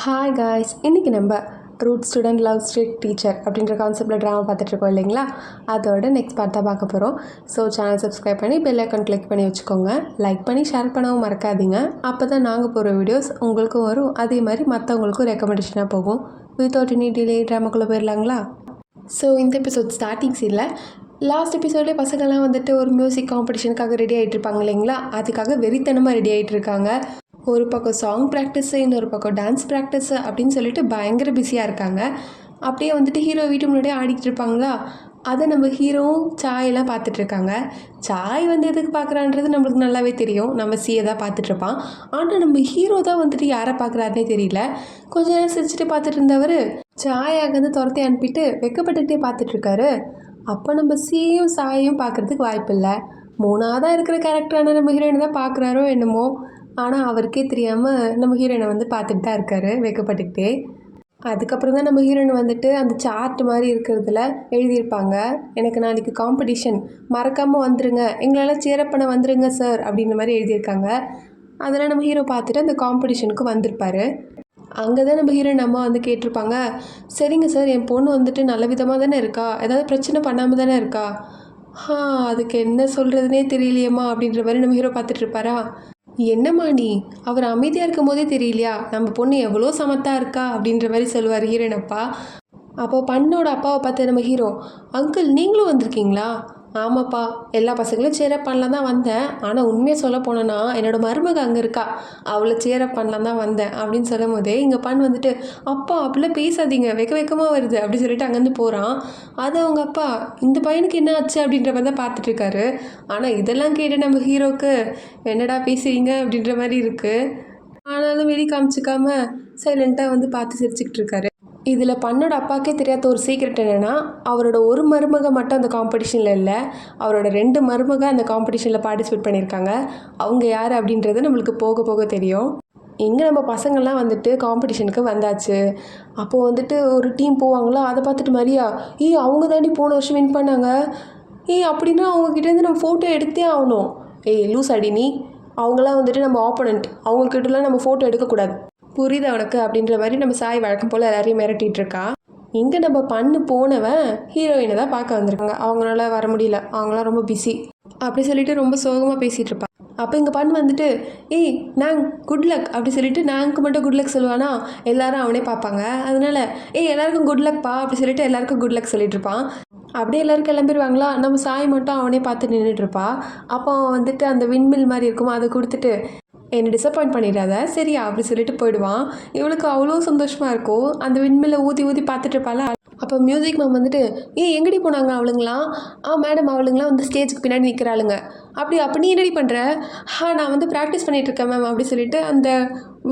Hi guys, இன்றைக்கி நம்ம route student love strict teacher அப்படின்ற கான்செப்டில் ட்ராமா பார்த்துட்ருக்கோம் இல்லைங்களா. அதோட நெக்ஸ்ட் பார்ட் தான் பார்க்க போகிறோம். ஸோ சேனல் சப்ஸ்கிரைப் பண்ணி பெல் ஐக்கான் கிளிக் பண்ணி வச்சுக்கோங்க. லைக் பண்ணி ஷேர் பண்ணவும் மறக்காதீங்க. அப்போ தான் நாங்கள் போகிற வீடியோஸ் உங்களுக்கும் வரும், அதே மாதிரி மற்றவங்களுக்கும் ரெக்கமெண்டேஷனாக போகும். வித்தவுட் எனி டிலே ட்ராமாக்குள்ளே போயிடலாங்களா. ஸோ இந்த எபிசோட் ஸ்டார்டிங் சீனில் லாஸ்ட் எபிசோட்லேயே பசங்கள்லாம் வந்துட்டு ஒரு மியூசிக் காம்படிஷனுக்காக ரெடி ஆகிட்டு இருப்பாங்க இல்லைங்களா. அதுக்காக வெறித்தனமாக ரெடி ஆகிட்டு இருக்காங்க. ஒரு பக்கம் சாங் ப்ராக்டிஸு, இன்னொரு பக்கம் டான்ஸ் ப்ராக்டிஸு அப்படின்னு சொல்லிட்டு பயங்கர பிஸியாக இருக்காங்க. அப்படியே வந்துட்டு ஹீரோ வீட்டு முன்னாடியே ஆடிக்கிட்டு இருப்பாங்களா. அதை நம்ம ஹீரோவும் சாயெல்லாம் பார்த்துட்ருக்காங்க. சாய் வந்து எதுக்கு பார்க்குறான்றது நம்மளுக்கு நல்லாவே தெரியும். நம்ம சியை தான் பார்த்துட்ருப்பான். ஆனால் நம்ம ஹீரோ தான் வந்துட்டு யாரை பார்க்குறாருனே தெரியல. கொஞ்ச நேரம் சிரிச்சுட்டு பார்த்துட்டு இருந்தவர் சாயை அங்கேருந்து துரத்தி அனுப்பிட்டு வெக்கப்பட்டுகிட்டே பார்த்துட்ருக்காரு. அப்போ நம்ம சியையும் சாயையும் பார்க்குறதுக்கு வாய்ப்பு இல்லை. மூணாவதாக இருக்கிற கேரக்டரான நம்ம ஹீரோயினை தான் பார்க்குறாரோ என்னமோ. ஆனால் அவருக்கே தெரியாமல் நம்ம ஹீரோயினை வந்து பார்த்துட்டு தான் இருக்காரு வெக்கப்பட்டுக்கிட்டே. அதுக்கப்புறம் தான் நம்ம ஹீரோயின் வந்துட்டு அந்த சார்ட் மாதிரி இருக்கிறதுல எழுதியிருப்பாங்க, எனக்கு நாளைக்கு காம்படிஷன், மறக்காமல் வந்துடுங்க, எங்களால் சேரப் பண்ண வந்துடுங்க சார் அப்படின்ற மாதிரி எழுதியிருக்காங்க. அதெல்லாம் நம்ம ஹீரோ பார்த்துட்டு அந்த காம்படிஷனுக்கு வந்திருப்பார். அங்கே தான் நம்ம ஹீரோயின் அம்மா வந்து கேட்டிருப்பாங்க, சரிங்க சார், என் பொண்ணு வந்துட்டு நல்ல விதமாக தானே இருக்கா, ஏதாவது பிரச்சனை பண்ணாமல் தானே இருக்கா, அதுக்கு என்ன சொல்கிறதுனே தெரியலையம்மா அப்படின்ற மாதிரி நம்ம ஹீரோ பார்த்துட்ருப்பாரா. என்னம்மா நீ, அவர் அமைதியாக இருக்கும் போதே தெரியலையா நம்ம பொண்ணு எவ்வளோ சமத்தா இருக்கா அப்படின்ற மாதிரி சொல்லுவார் ஹீரோயின் அப்பா. அப்போது பண்ணோட அப்பாவை பார்த்து நம்ம ஹீரோ, அங்கிள் நீங்களும் வந்திருக்கீங்களா. ஆமாப்பா, எல்லா பசங்களும் சேரப் பண்ணலாம் தான் வந்தேன், ஆனால் உண்மையை சொல்ல போனேன்னா என்னோடய மருமக அங்கே இருக்கா, அவளை சேரப் பண்ணலாம் தான் வந்தேன் அப்படின்னு சொல்லும் போதே இங்கே பண்ண வந்துட்டு, அப்பா அப்படிலாம் பேசாதீங்க, வெக்கமாக வருது அப்படி சொல்லிட்டு அங்கேருந்து போகிறான். அது அவங்க அப்பா, இந்த பையனுக்கு என்ன ஆச்சு அப்படின்ற மாதிரி தான் பார்த்துட்ருக்காரு. ஆனால் இதெல்லாம் கேட்டு நம்ம ஹீரோக்கு என்னடா பேசுறீங்க அப்படின்ற மாதிரி இருக்குது. ஆனாலும் வெளி காமிச்சிக்காம சைலண்ட்டாக வந்து பார்த்து சிரிச்சுக்கிட்டு இருக்காரு. இதில் பண்ணோட அப்பாவுக்கே தெரியாத ஒரு சீக்ரெட் என்னென்னா, அவரோட ஒரு மருமக மட்டும் அந்த காம்படிஷனில் இல்லை, அவரோட 2 மருமக அந்த காம்படிஷனில் பார்ட்டிசிபேட் பண்ணியிருக்காங்க. அவங்க யார் அப்படின்றது நம்மளுக்கு போக போக தெரியும். இங்கே நம்ம பசங்கள்லாம் வந்துட்டு காம்படிஷனுக்கு வந்தாச்சு. அப்போது வந்துட்டு ஒரு டீம் போவாங்களா, அதை பார்த்துட்டு மாதிரியா, அவங்க தாண்டி போன வருஷம் வின் பண்ணாங்க, அப்படின்னா அவங்கக்கிட்டேருந்து நம்ம ஃபோட்டோ எடுத்தே ஆகணும். லூஸ் அடி நீ, அவங்களாம் வந்துட்டு நம்ம ஆப்போனண்ட், அவங்கக்கிட்டலாம் நம்ம ஃபோட்டோ எடுக்கக்கூடாது, புரியுது அவனுக்கு அப்படின்ற மாதிரி நம்ம சாய் வழக்கம் போல் எல்லாரையும் மிரட்டிகிட்டு இருக்கா. இங்கே நம்ம பண்ணு போனவன் ஹீரோயினை தான் பார்க்க வந்திருக்காங்க. அவங்களால வர முடியல, அவங்களாம் ரொம்ப பிஸி அப்படி சொல்லிட்டு ரொம்ப சோகமாக பேசிகிட்டு இருப்பான். அப்போ இங்கே பண்ணு வந்துட்டு, நாங் குட் லக் அப்படி சொல்லிட்டு நாங்க்கு மட்டும் குட் லக் சொல்லுவானா, எல்லாரும் அவனே பார்ப்பாங்க. அதனால எல்லாருக்கும் குட் லக்ப்பா அப்படி சொல்லிட்டு எல்லாருக்கும் குட் லக் சொல்லிட்டு இருப்பான். அப்படியே எல்லோரும் கிளம்பிடுவாங்களா. நம்ம சாய் மட்டும் அவனே பார்த்து நின்றுட்டுருப்பா. அப்போ வந்துட்டு அந்த விண்மில் மாதிரி இருக்கும், அதை கொடுத்துட்டு, என்னை டிசப்பாயிண்ட் பண்ணிடாத சரியா அப்படி சொல்லிட்டு போயிடுவான். இவளுக்கு அவ்வளோ சந்தோஷமாக இருக்கும். அந்த விண்மில்லை ஊதி ஊதி பார்த்துட்டு இருப்பாள். அப்போ மியூசிக் மேம் வந்துட்டு, எங்கடி போனாங்க அவளுங்களாம். மேடம் அவளுங்களாம் வந்து ஸ்டேஜுக்கு பின்னாடி நிற்கிறாளுங்க. அப்படி நீ என்னடி பண்ணுற. நான் வந்து ப்ராக்டிஸ் பண்ணிகிட்ருக்கேன் மேம் அப்படி சொல்லிட்டு அந்த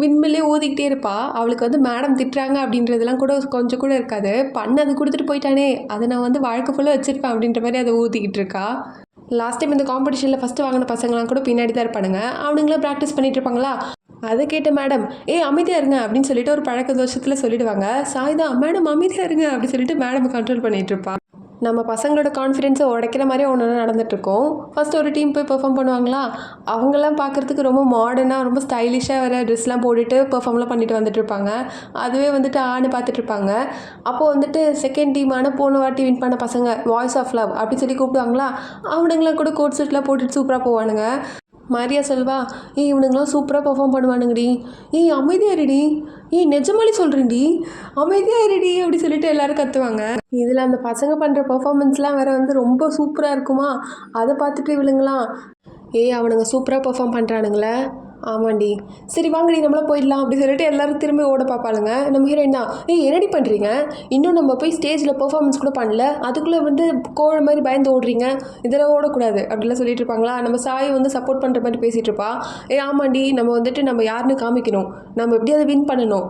விண்மில்லே ஊதிக்கிட்டே இருப்பா. அவளுக்கு வந்து மேடம் திட்டுறாங்க அப்படின்றதெல்லாம் கூட கொஞ்சம் கூட இருக்காது. அது கொடுத்துட்டு போயிட்டானே, அதை நான் வந்து வாழ்க்கை ஃபுல்லாக வச்சுருப்பேன் அப்படின்ற மாதிரி அதை ஊதிக்கிட்டு இருக்கா. லாஸ்ட் டைம் இந்த காம்படிஷனில் ஃபஸ்ட்டு வாங்கின பசங்களாம் கூட பின்னாடி தான் இருப்பானுங்க. அவனுங்களாம் ப்ராக்டிஸ் பண்ணிகிட்டு இருப்பாங்களா. அதை கேட்ட மேடம் அமைதியாக இருங்க அப்படின்னு சொல்லிட்டு ஒரு பழக்க தோஷத்தில் சொல்லிவிடுவாங்க. சாய் தான், மேடம் அமைதியாக இருங்க அப்படின்னு சொல்லிட்டு மேடம் கண்ட்ரோல் பண்ணிகிட்டு இருப்பான். நம்ம பசங்களோட கான்ஃபிடென்ஸை உடைக்கிற மாதிரி ஒன்று நடந்துகிட்ருக்கோம். ஃபஸ்ட்டு ஒரு டீம் போய் பெர்ஃபார்ம் பண்ணுவாங்களா. அவங்கெல்லாம் பார்க்குறதுக்கு ரொம்ப மாடர்னாக ரொம்ப ஸ்டைலிஷாக வர ட்ரெஸ்லாம் போட்டுட்டு பெர்ஃபார்ம்லாம் பண்ணிட்டு வந்துட்டுருப்பாங்க. அதுவே வந்துட்டு பார்த்துட்ருப்பாங்க. அப்போது வந்துட்டு செகண்ட் டீமான போன வாட்டி வின் பண்ண பசங்க வாய்ஸ் ஆஃப் லவ் அப்படின்னு சொல்லி கூப்பிடுவாங்களா. அவனுங்களாம் கூட கோட் செட்லாம் போட்டுட்டு சூப்பராக போவானுங்க. மாரியா செல்வா, இவனுங்களாம் சூப்பராக பெர்ஃபார்ம் பண்ணுவானுங்கடி, அமைதியாக இருடி, நிஜமாலி சொல்கிறேன்டி, அமைதியாக இருடி அப்படி சொல்லிட்டு எல்லோரும் கற்றுவாங்க. இதில் அந்த பசங்க பண்ணுற பெர்ஃபார்மன்ஸ்லாம் வேறு வந்து ரொம்ப சூப்பராக இருக்குமா. அதை பார்த்துட்டு இவளுங்களாம், அவனுங்க சூப்பராக பெர்ஃபார்ம் பண்ணுறானுங்களே. ஆமாண்டி, சரி வாங்கடி நம்மளாம் போயிடலாம் அப்படி சொல்லிட்டு எல்லோரும் திரும்பி ஓட பார்ப்பாளுங்க. நம்ம ஹீரோயின் தான், என்னடி பண்ணுறீங்க, இன்னும் நம்ம போய் ஸ்டேஜில் பெர்ஃபார்மன்ஸ் கூட பண்ணல, அதுக்குள்ளே வந்து கோழ மாதிரி பயந்து ஓடுறீங்க, இதெல்லாம் ஓடக்கூடாது அப்படிலாம் சொல்லிட்டு இருப்பாங்களா. நம்ம சாய் வந்து சப்போர்ட் பண்ணுற மாதிரி பேசிகிட்டு இருப்பா. ஆமாண்டி, நம்ம வந்துட்டு நம்ம யாருன்னு காமிக்கணும், நம்ம எப்படியாவது வின் பண்ணணும்.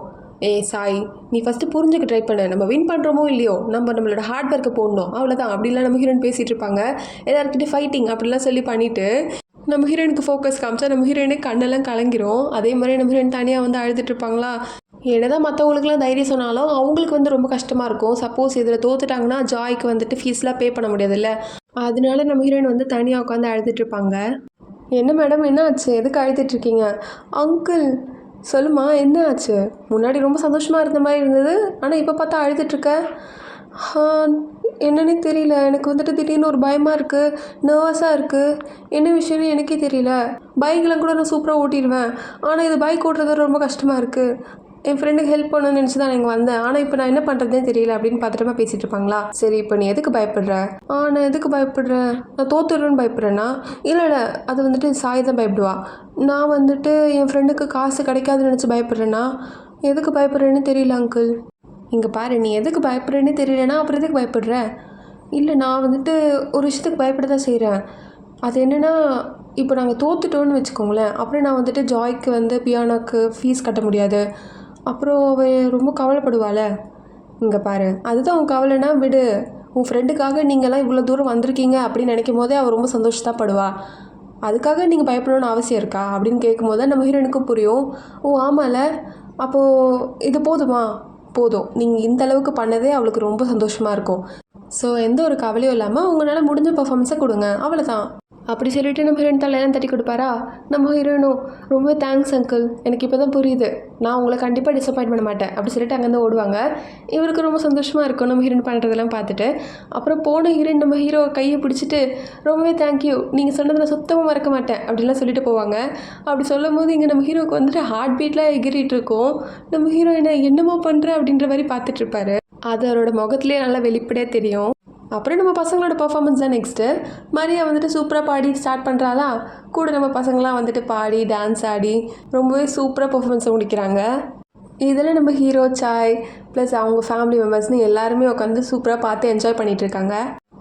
சாய், நீ ஃபஸ்ட்டு புரிஞ்சுக்க ட்ரை பண்ண, நம்ம வின் பண்ணுறோமோ இல்லையோ நம்மளோட ஹார்ட் ஒர்க்கை போடணும், அவ்வளோதான் அப்படிலாம் நம்ம ஹீரோயின் பேசிகிட்டு இருப்பாங்க. எல்லாருக்கிட்டே ஃபைட்டிங் அப்படிலாம் சொல்லி பண்ணிவிட்டு நம்ம ஹீரோயினுக்கு ஃபோக்கஸ் காமிச்சா நம்ம ஹீரோயினே கண்ணெல்லாம் கலங்கிரும். அதே மாதிரி நம்ம ஹீரோயின் தனியாக வந்து அழுதுட்டுருப்பாங்களா. என்னதான் மற்றவங்களுக்குலாம் தைரியம் சொன்னாலும் அவங்களுக்கு வந்து ரொம்ப கஷ்டமாக இருக்கும். சப்போஸ் இதில் தோத்துட்டாங்கன்னா ஜாய்க்கு வந்துட்டு ஃபீஸ்லாம் பே பண்ண முடியாதுல்ல. அதனால நம்ம ஹீரோயின் வந்து தனியாக உட்காந்து அழுதுட்டுருப்பாங்க. என்ன மேடம் என்ன ஆச்சு, எதுக்கு அழுதுட்ருக்கீங்க. அங்கிள், சொல்லுமா, என்ன ஆச்சு? முன்னாடி ரொம்ப சந்தோஷமாக இருந்த மாதிரி இருந்தது, ஆனால் இப்போ பார்த்தா அழுதுட்ருக்க. ஆ, என்னன்னே தெரியல. எனக்கு வந்துட்டு திடீர்னு ஒரு பயமாக இருக்குது, நர்வஸாக இருக்குது. என்ன விஷயம்னு எனக்கே தெரியல. பைக்லாம் கூட நான் சூப்பராக ஓட்டிடுவேன், ஆனால் இது பைக் ஓட்டுறது ரொம்ப கஷ்டமாக இருக்குது. என் ஃப்ரெண்டுக்கு ஹெல்ப் பண்ணணும்னு நினச்சி தான் இங்கே வந்தேன், ஆனால் இப்போ நான் என்ன பண்ணுறதுனே தெரியல அப்படின்னு பத்திரமா பேசிகிட்டு இருப்பாங்களா. சரி, இப்போ நீ எதுக்கு பயப்படுற? நான் எதுக்கு பயப்படுறேன்? நான் தோத்துடுவேன்னு பயப்படுறேன்னா? இல்லை இல்லை, அது வந்துட்டு சாய் தான் பயப்படுவா. நான் வந்துட்டு என் ஃப்ரெண்டுக்கு காசு கிடைக்காதுன்னு நினச்சி பயப்படுறேன்னா? எதுக்கு பயப்படுறேன்னு தெரியல அங்கிள். இங்கே பாரு, நீ எதுக்கு பயப்படுறேன்னு தெரியலனா அப்புறம் எதுக்கு பயப்படுற? இல்லை, நான் வந்துட்டு ஒரு விஷயத்துக்கு பயப்பட தான் செய்கிறேன். அது என்னென்னா, இப்போ நாங்கள் தோத்துட்டோன்னு வச்சுக்கோங்களேன், அப்புறம் நான் வந்துட்டு ஜாய்க்கு வந்து பியானோக்கு ஃபீஸ் கட்ட முடியாது. அப்புறம் அவள் ரொம்ப கவலைப்படுவாள். இங்கே பாரு, அதுதான் உன் கவலைன்னா விடு. உன் ஃப்ரெண்டுக்காக நீங்கள்லாம் இவ்வளோ தூரம் வந்திருக்கீங்க அப்படின்னு நினைக்கும் போதே அவள் ரொம்ப சந்தோஷத்தான் படுவா. அதுக்காக நீங்கள் பயப்படணும்னு அவசியம் இருக்கா அப்படின்னு கேட்கும் போது நம்ம ஹீரோனுக்கும் புரியும். ஓ ஆமாம்ல, அப்போது இது போதுமா? போதும், நீங்கள் இந்த அளவுக்கு பண்ணதே அவளுக்கு ரொம்ப சந்தோஷமாக இருக்கும். ஸோ எந்த ஒரு கவலையும் இல்லாமல் உங்களால் முடிஞ்ச பர்ஃபார்மன்ஸை கொடுங்க, அவ்வளோதான். அப்படி சொல்லிவிட்டு நம்ம ஹீரோயின் தலையெல்லாம் தட்டி கொடுப்பாரா. நம்ம ஹீரோயினும் ரொம்ப தேங்க்ஸ் அங்கிள், எனக்கு இப்போ தான் புரியுது, நான் உங்களை கண்டிப்பாக டிசப்பாயின்ட் பண்ண மாட்டேன் அப்படி சொல்லிட்டு அங்கேருந்து ஓடுவாங்க. இவருக்கு ரொம்ப சந்தோஷமாக இருக்கும் நம்ம ஹீரோயின் பண்ணுறதெல்லாம் பார்த்துட்டு. அப்புறம் போன ஹீரோயின் நம்ம ஹீரோ கையை பிடிச்சிட்டு ரொம்பவே தேங்க்யூ, நீங்கள் சொன்னதை நான் சுத்தமாக மறக்க மாட்டேன் அப்படின்லாம் சொல்லிட்டு போவாங்க. அப்படி சொல்லும் போது இங்கே நம்ம ஹீரோவுக்கு வந்துட்டு ஹார்ட் பீட்லாம் எகிரிட்டு இருக்கும். நம்ம ஹீரோயினை என்னமோ பண்ணுற அப்படின்ற மாதிரி பார்த்துட்ருப்பாரு. அது அவரோட முகத்துலேயே நல்லா வெளிப்படையாக தெரியும். அப்புறம் நம்ம பசங்களோட பர்ஃபார்மன்ஸ் தான் நெக்ஸ்ட்டு. மரியா வந்துட்டு சூப்பராக பாடி ஸ்டார்ட் பண்ணுறாளா. கூட நம்ம பசங்களாம் வந்துட்டு பாடி டான்ஸ் ஆடி ரொம்பவே சூப்பராக பர்ஃபார்மன்ஸை முடிக்கிறாங்க. இதில் நம்ம ஹீரோ, சாய் ப்ளஸ் அவங்க ஃபேமிலி மெம்பர்ஸ்னு எல்லாருமே உட்காந்து சூப்பராக பார்த்து என்ஜாய் பண்ணிகிட்ருக்காங்க.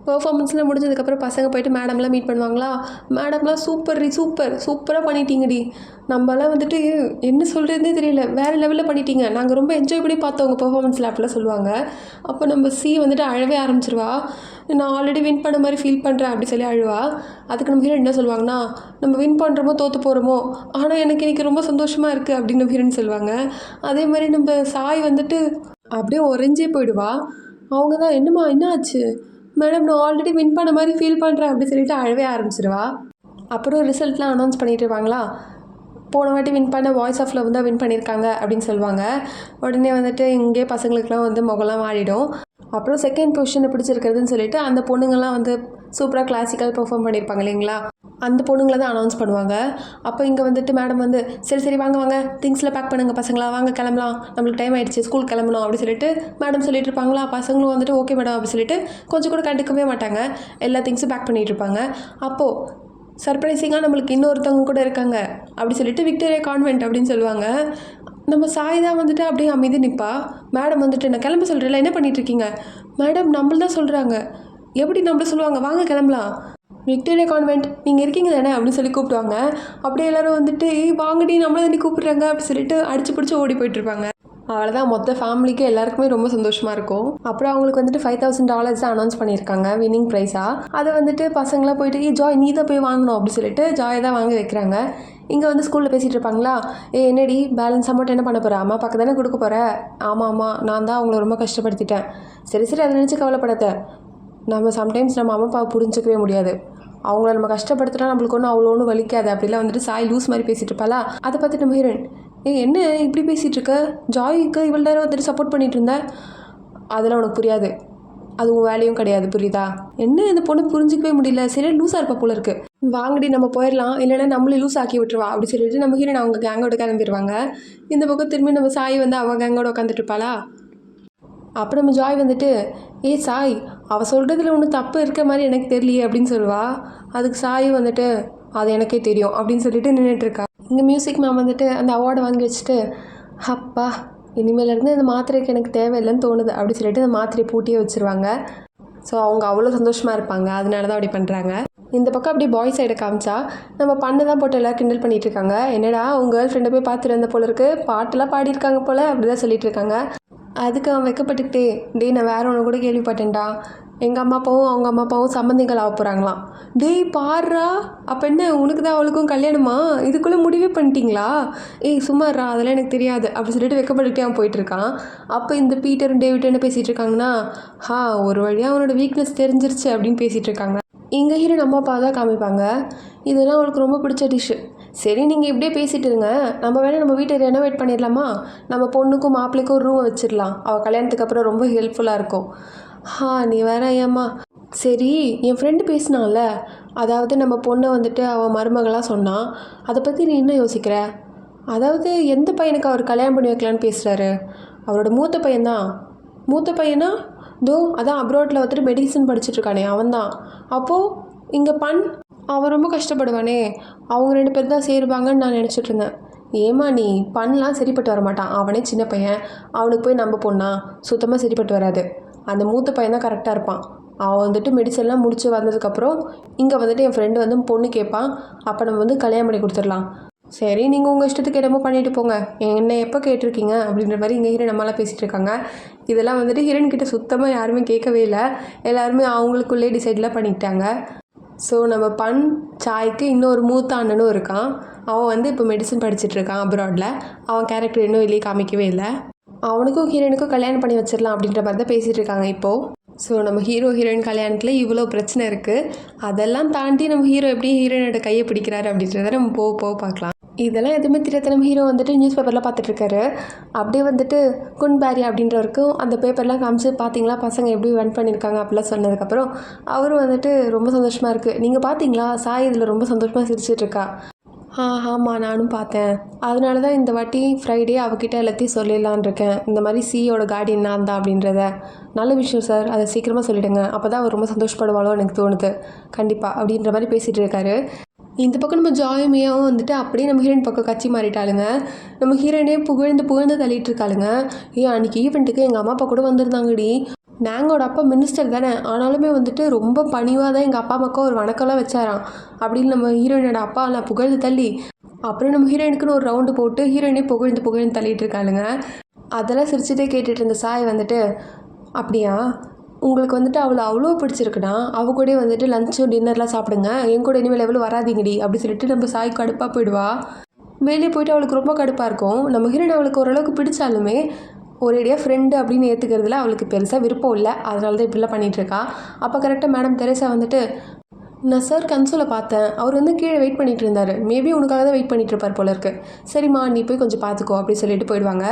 பர்ஃபார்மன்ஸ்லாம் முடிஞ்சதுக்கப்புறம் பசங்க போய்ட்டு மேடம்லாம் மீட் பண்ணுவாங்களா. மேடம்லாம் சூப்பராக பண்ணிட்டீங்கடி, நம்மளாம் வந்துட்டு என்ன சொல்கிறதுனே தெரியல, வேறு லெவலில் பண்ணிட்டீங்க, நாங்கள் ரொம்ப என்ஜாய் பண்ணி பார்த்தோம் உங்கள் பர்ஃபார்மன்ஸில் அப்படிலாம் சொல்லுவாங்க. அப்போ நம்ம சி வந்துட்டு அழவே ஆரம்பிச்சிருவா. நான் ஆல்ரெடி வின் பண்ண மாதிரி ஃபீல் பண்ணுறேன் அப்படி சொல்லி அழுவா. அதுக்கு நம்ம ஹீரோயின் என்ன சொல்லுவாங்கன்னா, நம்ம வின் பண்ணுறோமோ தோற்று போகிறோமோ, ஆனால் எனக்கு இன்றைக்கி ரொம்ப சந்தோஷமாக இருக்குது அப்படின்னு நம்ம ஹீரோயின் சொல்லுவாங்க. அதே மாதிரி நம்ம சாய் வந்துட்டு அப்படியே உறைஞ்சே போயிடுவா. அவங்க தான் என்னம்மா என்ன ஆச்சு? மேடம், நான் ஆல்ரெடி வின் பண்ண மாதிரி ஃபீல் பண்ணுறேன் அப்படி சொல்லிட்டு அழவே ஆரம்பிச்சிடுவா. அப்புறம் ரிசல்ட்லாம் அனௌன்ஸ் பண்ணிட்டு இருப்பாங்களா. போன வாட்டி வின் பண்ண வாய்ஸ் ஆஃப் லவ் தான் வின் பண்ணியிருக்காங்க அப்படின்னு சொல்லுவாங்க. உடனே வந்துட்டு இங்கே பசங்களுக்குலாம் வந்து முகம்லாம் மாறிடும். அப்புறம் செகண்ட் பொசிஷனை பிடிச்சிருக்கிறதுன்னு சொல்லிட்டு அந்த பொண்ணுங்கள்லாம் வந்து சூப்பராக கிளாசிக்கல் பெர்ஃபார்ம் பண்ணியிருப்பாங்க இல்லைங்களா, அந்த பொண்ணுங்களை தான் அனௌன்ஸ் பண்ணுவாங்க. அப்போ இங்கே வந்துட்டு மேடம் வந்து சரி வாங்க திங்ஸில் பேக் பண்ணுங்கள் பசங்களா, வாங்க கிளம்பலாம், நம்மளுக்கு டைம் ஆகிடுச்சு, ஸ்கூல் கிளம்பணும் அப்படி சொல்லிட்டு மேடம் சொல்லிட்டு இருப்பாங்களா. பசங்களும் வந்துட்டு ஓகே மேடம் அப்படி சொல்லிட்டு கொஞ்சம் கூட கண்டுக்கவே மாட்டாங்க, எல்லா திங்ஸும் பேக் பண்ணிகிட்டு இருப்பாங்க. அப்போது சர்ப்ரைசிங்காக நம்மளுக்கு இன்னொருத்தவங்க கூட இருக்காங்க அப்படி சொல்லிட்டு விக்டோரியா கான்வென்ட் அப்படின்னு சொல்லுவாங்க. நம்ம சாய் தான் வந்துட்டு அப்படியே அமைதி நிற்பா. மேடம் வந்துட்டு நான் கிளம்ப சொல்கிறேன், என்ன பண்ணிகிட்ருக்கீங்க? மேடம் நம்மள தான் சொல்கிறாங்க. எப்படி நம்மள சொல்லுவாங்க, வாங்க கிளம்பலாம். விக்டோரியா கான்வென்ட் நீங்கள் இருக்கீங்க தானே அப்படின்னு சொல்லி கூப்பிடுவாங்க. அப்படியே எல்லோரும் வந்துட்டு வாங்கடி நம்மளை தானே கூப்பிட்றாங்க அப்படி சொல்லிட்டு அடிச்சு பிடிச்சி ஓடி போயிட்டுருப்பாங்க. அவ்வளோதான், மொத்த ஃபேமிலிக்கு எல்லாருக்குமே ரொம்ப சந்தோஷமாக இருக்கும். அப்புறம் அவங்களுக்கு வந்துட்டு $5,000 தான் அனௌன்ஸ் பண்ணியிருக்காங்க வின்னிங் ப்ரைஸாக. அதை வந்துட்டு பசங்களாம் போயிட்டு ஜாய் நீ தான் போய் வாங்கணும் அப்படி சொல்லிட்டு ஜாயை தான் வாங்க வைக்கிறாங்க. இங்கே வந்து ஸ்கூலில் பேசிகிட்டு இருப்பாங்களா. என்னடி பேலன்ஸ் அமௌண்ட் என்ன பண்ண போகிற, அம்மா பக்கம் தானே கொடுக்க போகிற? ஆமாம், நான் தான் அவங்கள ரொம்ப கஷ்டப்படுத்திட்டேன். சரி அதை நினச்சி கவலைப்படாத, நம்ம சம்டைம்ஸ் நம்ம அம்மா அப்பாவை புரிஞ்சிக்கவே முடியாது, அவங்கள நம்ம கஷ்டப்படுத்தினா நம்மளுக்கு ஒன்றும் அவ்வளோ ஒன்றும் வலிக்காது அப்படிலாம் வந்துட்டு சாய் லூஸ் மாதிரி பேசிகிட்டு இருப்பாளா. அதை பார்த்துட்டு நம்ம ஹீரோயின் என்ன இப்படி பேசிகிட்டு இருக்க, ஜாய்க்கு இவ்வளோ நேரம் வந்துட்டு சப்போர்ட் பண்ணிகிட்டு இருந்தேன், அதெல்லாம் உனக்கு புரியாது, அது உன் வேலையும் கிடையாது, புரியுதா? என்ன இந்த பொண்ணு புரிஞ்சிக்கவே முடியல, சரியா லூஸாக இருப்பா போல இருக்குது, வாங்கடி நம்ம போயிடலாம், இல்லைன்னா நம்மளே லூஸ் ஆக்கி விட்டுருவா அப்படி சொல்லிட்டு நம்ம ஹீரோயின் அவங்க கேங்கோட கிளம்பிடுவாங்க. இந்த பக்கம் திரும்பி நம்ம சாய் வந்து அவங்க கேங்கோட உட்காந்துட்டு இருப்பாளா. அப்போ நம்ம ஜாய் வந்துட்டு சாய் அவள் சொல்கிறதுல ஒன்றும் தப்பு இருக்க மாதிரி எனக்கு தெரியலையே அப்படின்னு சொல்லுவா. அதுக்கு சாய் வந்துட்டு அது எனக்கே தெரியும் அப்படின்னு சொல்லிட்டு நின்றுட்டுருக்கா. இங்கே மியூசிக் மேம் வந்துட்டு அந்த அவார்டை வாங்கி வச்சுட்டு அப்பா இனிமேலேருந்து இந்த மாத்திரைக்கு எனக்கு தேவையில்லைன்னு தோணுது அப்படி சொல்லிட்டு அந்த மாத்திரையை பூட்டியே வச்சுருவாங்க. ஸோ அவங்க அவ்வளோ சந்தோஷமாக இருப்பாங்க, அதனால தான் அப்படி பண்ணுறாங்க. இந்த பக்கம் அப்படியே பாய் சைடை காமிச்சா நம்ம பண்ணு தான் போட்டு எல்லோரும் கிண்டல் பண்ணிகிட்டு இருக்காங்க. என்னடா உங்கள் கேர்ள் ஃப்ரெண்டை போய் பார்த்துட்டு வந்த போல இருக்குது, பாட்டெல்லாம் பாடியிருக்காங்க போல் அப்படி தான் சொல்லிட்டு இருக்காங்க. அதுக்கு அவன் வைக்கப்பட்டுக்கிட்டே நான் வேறு ஒன்று கூட கேள்விப்பட்டேன்டா, எங்கள் அம்மா அப்பாவும் அவங்க அம்மா அப்பாவும் சம்மந்திகள் ஆக போகிறாங்களாம். பாடுறா, அப்போ என்ன உனக்கு தான் அவளுக்கும் கல்யாணமா, இதுக்குள்ளே முடிவே பண்ணிட்டீங்களா? சும்மாறா அதெல்லாம் எனக்கு தெரியாது அப்படி சொல்லிட்டு வைக்கப்பட்டுக்கிட்டே அவன் போயிட்டுருக்கான். அப்போ இந்த பீட்டரும் டேவிட் என்ன பேசிகிட்டு இருக்காங்கன்னா, ஒரு வழியாக அவனோட வீக்னஸ் தெரிஞ்சிருச்சு அப்படின்னு பேசிகிட்டு இருக்காங்க. இங்கே ஹீரோயின் அம்மா அப்பா தான் காமிப்பாங்க. இதெல்லாம் அவளுக்கு ரொம்ப பிடிச்ச டிஷ்ஷு, சரி நீங்கள் இப்படியே பேசிகிட்டு இருங்க, நம்ம வேணால் நம்ம வீட்டை ரெனோவேட் பண்ணிடலாமா? நம்ம பொண்ணுக்கும் மாப்பிள்ளைக்கும் ஒரு ரூம் வச்சிடலாம், அவள் கல்யாணத்துக்கு அப்புறம் ரொம்ப ஹெல்ப்ஃபுல்லாக இருக்கும். நீ வேற ஏம்மா. சரி, என் ஃப்ரெண்டு பேசினான்ல, அதாவது நம்ம பொண்ணை வந்துட்டு அவன் மருமகளாக சொன்னான், அதை பற்றி நீ என்ன யோசிக்கிற? அதாவது எந்த பையனுக்கு அவர் கல்யாணம் பண்ணி வைக்கலான்னு பேசுகிறாரு? அவரோட மூத்த பையன்தான். மூத்த பையனா? அதான் அப்ராட்டில் வந்துட்டு மெடிசன் படிச்சுட்ருக்கானே அவன்தான். அப்போது இங்கே அவன் ரொம்ப கஷ்டப்படுவானே, அவங்க 2 பேர் தான் சேருவாங்கன்னு நான் நினச்சிட்டு இருந்தேன். ஏம்மா நீ பண்ணலாம் சரிப்பட்டு வர மாட்டான், அவனே சின்ன பையன், அவனுக்கு போய் நம்ம பொண்ணா? சுத்தமாக சரிப்பட்டு வராது. அந்த மூத்த பையன் தான் கரெக்டாக இருப்பான். அவன் வந்துட்டு மெடிசன்லாம் முடிச்சு வந்ததுக்கப்புறம் இங்கே வந்துட்டு என் ஃப்ரெண்டு வந்து பொண்ணு கேட்பான், அப்போ நம்ம வந்து கல்யாணம் பண்ணி கொடுத்துடலாம். சரி, நீங்கள் உங்கள் இஷ்டத்துக்கு என்னமோ பண்ணிட்டு போங்க, என்ன எப்போ கேட்டிருக்கீங்க அப்படின்ற மாதிரி இங்கே ஹீரோயின் நம்மளாம் பேசிகிட்டு இருக்காங்க. இதெல்லாம் வந்துட்டு ஹீரோயின் கிட்ட சுத்தமாக யாருமே கேட்கவே இல்லை, எல்லாருமே அவங்களுக்குள்ளே டிசைட்லாம் பண்ணிக்கிட்டாங்க. ஸோ நம்ம சாய்க்கு இன்னொரு மூத்த அண்ணனும் இருக்கான். அவன் வந்து இப்போ மெடிசன் படிச்சுட்ருக்கான் அப்ராடில். அவன் கேரக்டர் இன்னும் வெளியே காமிக்கவே இல்லை. அவனுக்கும் ஹீரோயினுக்கும் கல்யாணம் பண்ணி வச்சிடலாம் அப்படின்ற மாதிரி தான் பேசிகிட்டு இருக்காங்க இப்போது. ஸோ நம்ம ஹீரோயின் கல்யாணத்தில் இவ்வளோ பிரச்சனை இருக்குது. அதெல்லாம் தாண்டி நம்ம ஹீரோ எப்படி ஹீரோயினோட கையை பிடிக்கிறாரு அப்படின்றத நம்ம போக பார்க்கலாம். இதெல்லாம் எதுவுமே தெரியாத நம்ம ஹீரோ வந்துட்டு நியூஸ் பேப்பரில் பார்த்துட்ருக்காரு. அப்படியே வந்துட்டு குன்பேரி அப்படின்றவருக்கும் அந்த பேப்பர்லாம் காமிச்சு பார்த்தீங்களா பசங்க எப்படி ரன் பண்ணியிருக்காங்க அப்படிலாம் சொன்னதுக்கப்புறம் அவரும் வந்துட்டு ரொம்ப சந்தோஷமாக இருக்குது. நீங்கள் பார்த்தீங்களா சாய் இதில் ரொம்ப சந்தோஷமாக சிரிச்சிட்ருக்கா. ஆமாம் நானும் பார்த்தேன். அதனால தான் இந்த வாட்டி ஃப்ரைடே அவகிட்ட எல்லாத்தையும் சொல்லிடலான் இருக்கேன், இந்த மாதிரி சியோட கார்டியன் நான் தான் அப்படின்றத. நல்ல விஷயம் சார், அதை சீக்கிரமாக சொல்லிவிடுங்க, அப்போ தான் அவர் ரொம்ப சந்தோஷப்படுவாளோ எனக்கு தோணுது. கண்டிப்பாக அப்படின்ற மாதிரி பேசிகிட்டு இருக்காரு. இந்த பக்கம் நம்ம ஜாயமையாவும் வந்துட்டு அப்படியே நம்ம ஹீரோயின் பக்கம் கட்சி மாறிட்டாளுங்க. நம்ம ஹீரோயினே புகழ்ந்து தள்ளிட்டு இருக்காளுங்க. அன்றைக்கி ஈவெண்ட்டுக்கு எங்கள் அம்மா அப்பா கூட வந்திருந்தாங்கடி. நாங்களோட அப்பா மினிஸ்டர் தானே, ஆனாலுமே வந்துட்டு ரொம்ப பணிவாக தான் எங்கள் அப்பா அம்மாவுக்கு ஒரு வணக்கம்லாம் வச்சாராம் அப்படின்னு நம்ம ஹீரோயினோட அப்பா எல்லாம் புகழ்ந்து தள்ளி, அப்புறம் நம்ம ஹீரோயினுக்குன்னு ஒரு ரவுண்டு போட்டு ஹீரோயினே புகழ்ந்து தள்ளிட்டு இருக்காளுங்க. அதெல்லாம் சிரிச்சுட்டே கேட்டுட்டு இருந்த சாய் வந்துட்டு, அப்படியா உங்களுக்கு வந்துட்டு அவ்வளோ பிடிச்சிருக்குன்னா அவள் கூட வந்துட்டு லஞ்சு டின்னர்லாம் சாப்பிடுங்க, என் கூட இனிமேல் எவ்வளோ வராதிங்கடி அப்படி சொல்லிட்டு நம்ம சாய் கடுப்பாக போயிடுவா. வெளியே போயிட்டு அவளுக்கு ரொம்ப கடுப்பாக இருக்கும். நம்ம ஹீரோயின் அவளுக்கு ஓரளவுக்கு பிடிச்சாலுமே ஒரேடியாக ஃப்ரெண்டு அப்படின்னு ஏற்றுக்கிறதுல அவளுக்கு பெருசாக விருப்பம் இல்லை. அதனால தான் இப்படிலாம் பண்ணிகிட்ருக்கா. அப்போ கரெக்டாக மேடம் தெரேசா வந்துட்டு, நான் சார் கன்சோலை பார்த்தேன், அவர் வந்து கீழே வெயிட் பண்ணிகிட்டு இருந்தார், மேபி உனக்காக தான் வெயிட் பண்ணிகிட்டு இருப்பார் போல இருக்கு, சரிம்மா நீ போய் கொஞ்சம் பார்த்துக்கோ அப்படின்னு சொல்லிட்டு போயிடுவாங்க.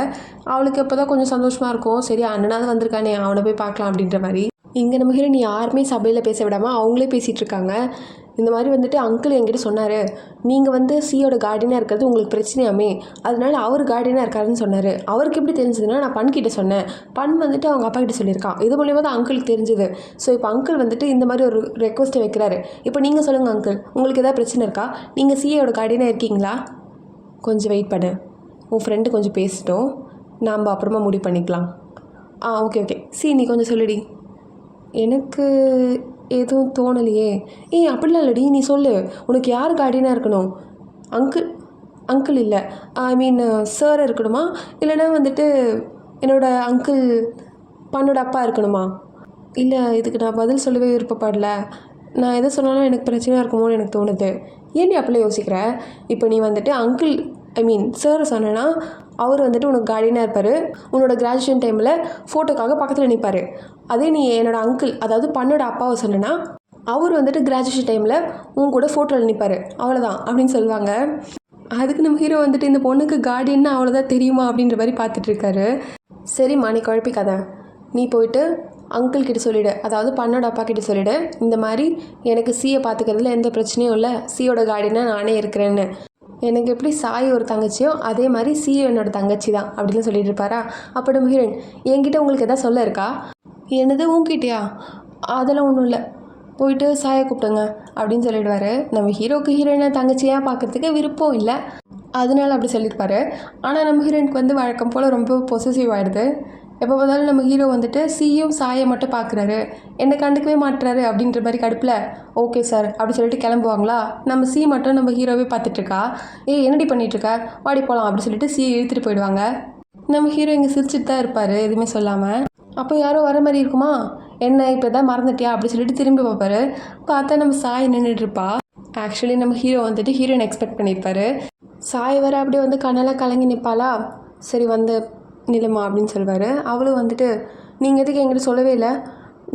அவளுக்கு எப்போ தான் கொஞ்சம் சந்தோஷமாக இருக்கும், சரி அண்ணனாவது வந்திருக்கானே அவனை போய் பார்க்கலாம் அப்படின்ற மாதிரி. இங்கே நம்ம ஹீரோயின் யாருமே சபையில் பேச விடாமல் அவங்களே பேசிகிட்டு இருக்காங்க. இந்த மாதிரி வந்துட்டு அங்கிள் என்கிட்ட சொன்னார், நீங்கள் வந்து சியோட கார்டியனாக இருக்கிறது உங்களுக்கு பிரச்சனையாமே, அதனால அவர் கார்டியனாக இருக்காருன்னு சொன்னார். அவருக்கு எப்படி தெரிஞ்சதுன்னா நான் பண்கிட்ட சொன்னேன், வந்துட்டு அவங்க அப்பா கிட்ட சொல்லியிருக்கான், இது மூலியமாக தான் அங்கிளுக்கு தெரிஞ்சுது. ஸோ இப்போ அங்கிள் வந்துட்டு இந்த மாதிரி ஒரு ரெக்வஸ்ட்டை வைக்கிறாரு. இப்போ நீங்கள் சொல்லுங்கள் அங்கிள், உங்களுக்கு எதாவது பிரச்சனை இருக்கா? நீங்கள் சியோட கார்டியனாக இருக்கீங்களா? கொஞ்சம் வெயிட் பண்ணு, உன் ஃப்ரெண்டு கொஞ்சம் பேசிட்டோம், நாம் அப்புறமா முடிவு பண்ணிக்கலாம். ஓகே நீ கொஞ்சம் சொல்லுடி. எனக்கு எதுவும் தோணலையே. அப்படிலாம் இல்லடி, நீ சொல்லு, உனக்கு யார் கார்டியனாக இருக்கணும்? அங்கிள் இல்லை, ஐ மீன் சார் இருக்கணுமா, இல்லைனா வந்துட்டு என்னோடய அங்கிள் பண்ணோட அப்பா இருக்கணுமா? இல்லை, இதுக்கு நான் பதில் சொல்லவே விருப்பப்படல. நான் எதை சொன்னாலும் எனக்கு பிரச்சனையாக இருக்குமோன்னு எனக்கு தோணுது. ஏன் நீ அப்படிலாம் யோசிக்கிற? இப்போ நீ வந்துட்டு அங்கிள் ஐ மீன் சார் சொன்னேன்னா அவர் வந்துட்டு உனக்கு கார்டியனாக இருப்பார், உன்னோட கிராஜுவேஷன் டைமில் ஃபோட்டோக்காக பக்கத்தில் நிற்பார். அதே நீ என்னோடய அங்கிள் அதாவது பண்ணோட அப்பாவை சொன்னேன்னா அவர் வந்துட்டு கிராஜுவேஷன் டைமில் உன் கூட ஃபோட்டோவில் நிற்பார், அவ்வளோதான் அப்படின்னு சொல்லுவாங்க. அதுக்கு நம்ம ஹீரோ வந்துட்டு இந்த பொண்ணுக்கு கார்டியன்னா அவ்வளோதான் தெரியுமா அப்படின்ற மாதிரி பார்த்துட்ருக்காரு. சரிம்மா நீ குழப்பிக்காத, நீ போயிட்டு அங்கிள் கிட்ட சொல்லிவிடு, அதாவது பண்ணோட அப்பா கிட்ட சொல்லிவிடு, இந்த மாதிரி எனக்கு சியை பார்த்துக்கிறதுல எந்த பிரச்சனையும் இல்லை, சியோட கார்டியனாக நானே இருக்கிறேன்னு. எனக்கு எப்படி சாய் ஒரு தங்கச்சியோ அதே மாதிரி சியோ என்னோடய தங்கச்சி தான் அப்படின்னு சொல்லிட்டு இருப்பாரா. அப்போ நம்ம ஹீரோயின், என்கிட்ட உங்களுக்கு எதாவது சொல்ல இருக்கா? என்னது உங்ககிட்டயா? அதெல்லாம் ஒன்றும் இல்லை, போயிட்டு சாயை கூப்பிட்டுங்க அப்படின்னு சொல்லிடுவார். நம்ம ஹீரோக்கு ஹீரோயினை தங்கச்சியாக பார்க்குறதுக்கு விருப்பம் இல்லை, அதனால அப்படி சொல்லியிருப்பார். ஆனால் நம்ம ஹீரோயினுக்கு வந்து வழக்கம் போல் ரொம்ப பொசசிவ் ஆகிடுது. எப்போ பார்த்தாலும் நம்ம ஹீரோ வந்துட்டு சியும் சாயை மட்டும் பார்க்குறாரு, என்னை கண்டுக்கவே மாட்டுறாரு அப்படின்ற மாதிரி கடுப்பில் ஓகே சார் அப்படி சொல்லிட்டு கிளம்புவாங்களா. நம்ம சி மட்டும் நம்ம ஹீரோவே பார்த்துட்ருக்கா. என்னடி பண்ணிகிட்ருக்க, வாடி போகலாம் அப்படி சொல்லிட்டு சியை இழுத்துட்டு போயிடுவாங்க. நம்ம ஹீரோ இங்கே சிரிச்சிட்டு தான் இருப்பார் எதுவுமே சொல்லாமல். அப்போ யாரோ வர மாதிரி இருக்குமா, என்ன இப்போ தான் மறந்துட்டியா அப்படி சொல்லிட்டு திரும்பி பார்ப்பாரு. பார்த்தா நம்ம சாய் நின்றுட்டுருப்பா. ஆக்சுவலி நம்ம ஹீரோ வந்துட்டு ஹீரோயின் எக்ஸ்பெக்ட் பண்ணியிருப்பாரு. சாய் வர அப்படியே வந்து கண்ணெல்லாம் கலங்கி நிற்பாளா. சரி வந்து நிலமா அப்படின்னு சொல்லுவார். அவளும் வந்துட்டு நீங்கள் எதுக்கு என்கிட்ட சொல்லவே இல்லை,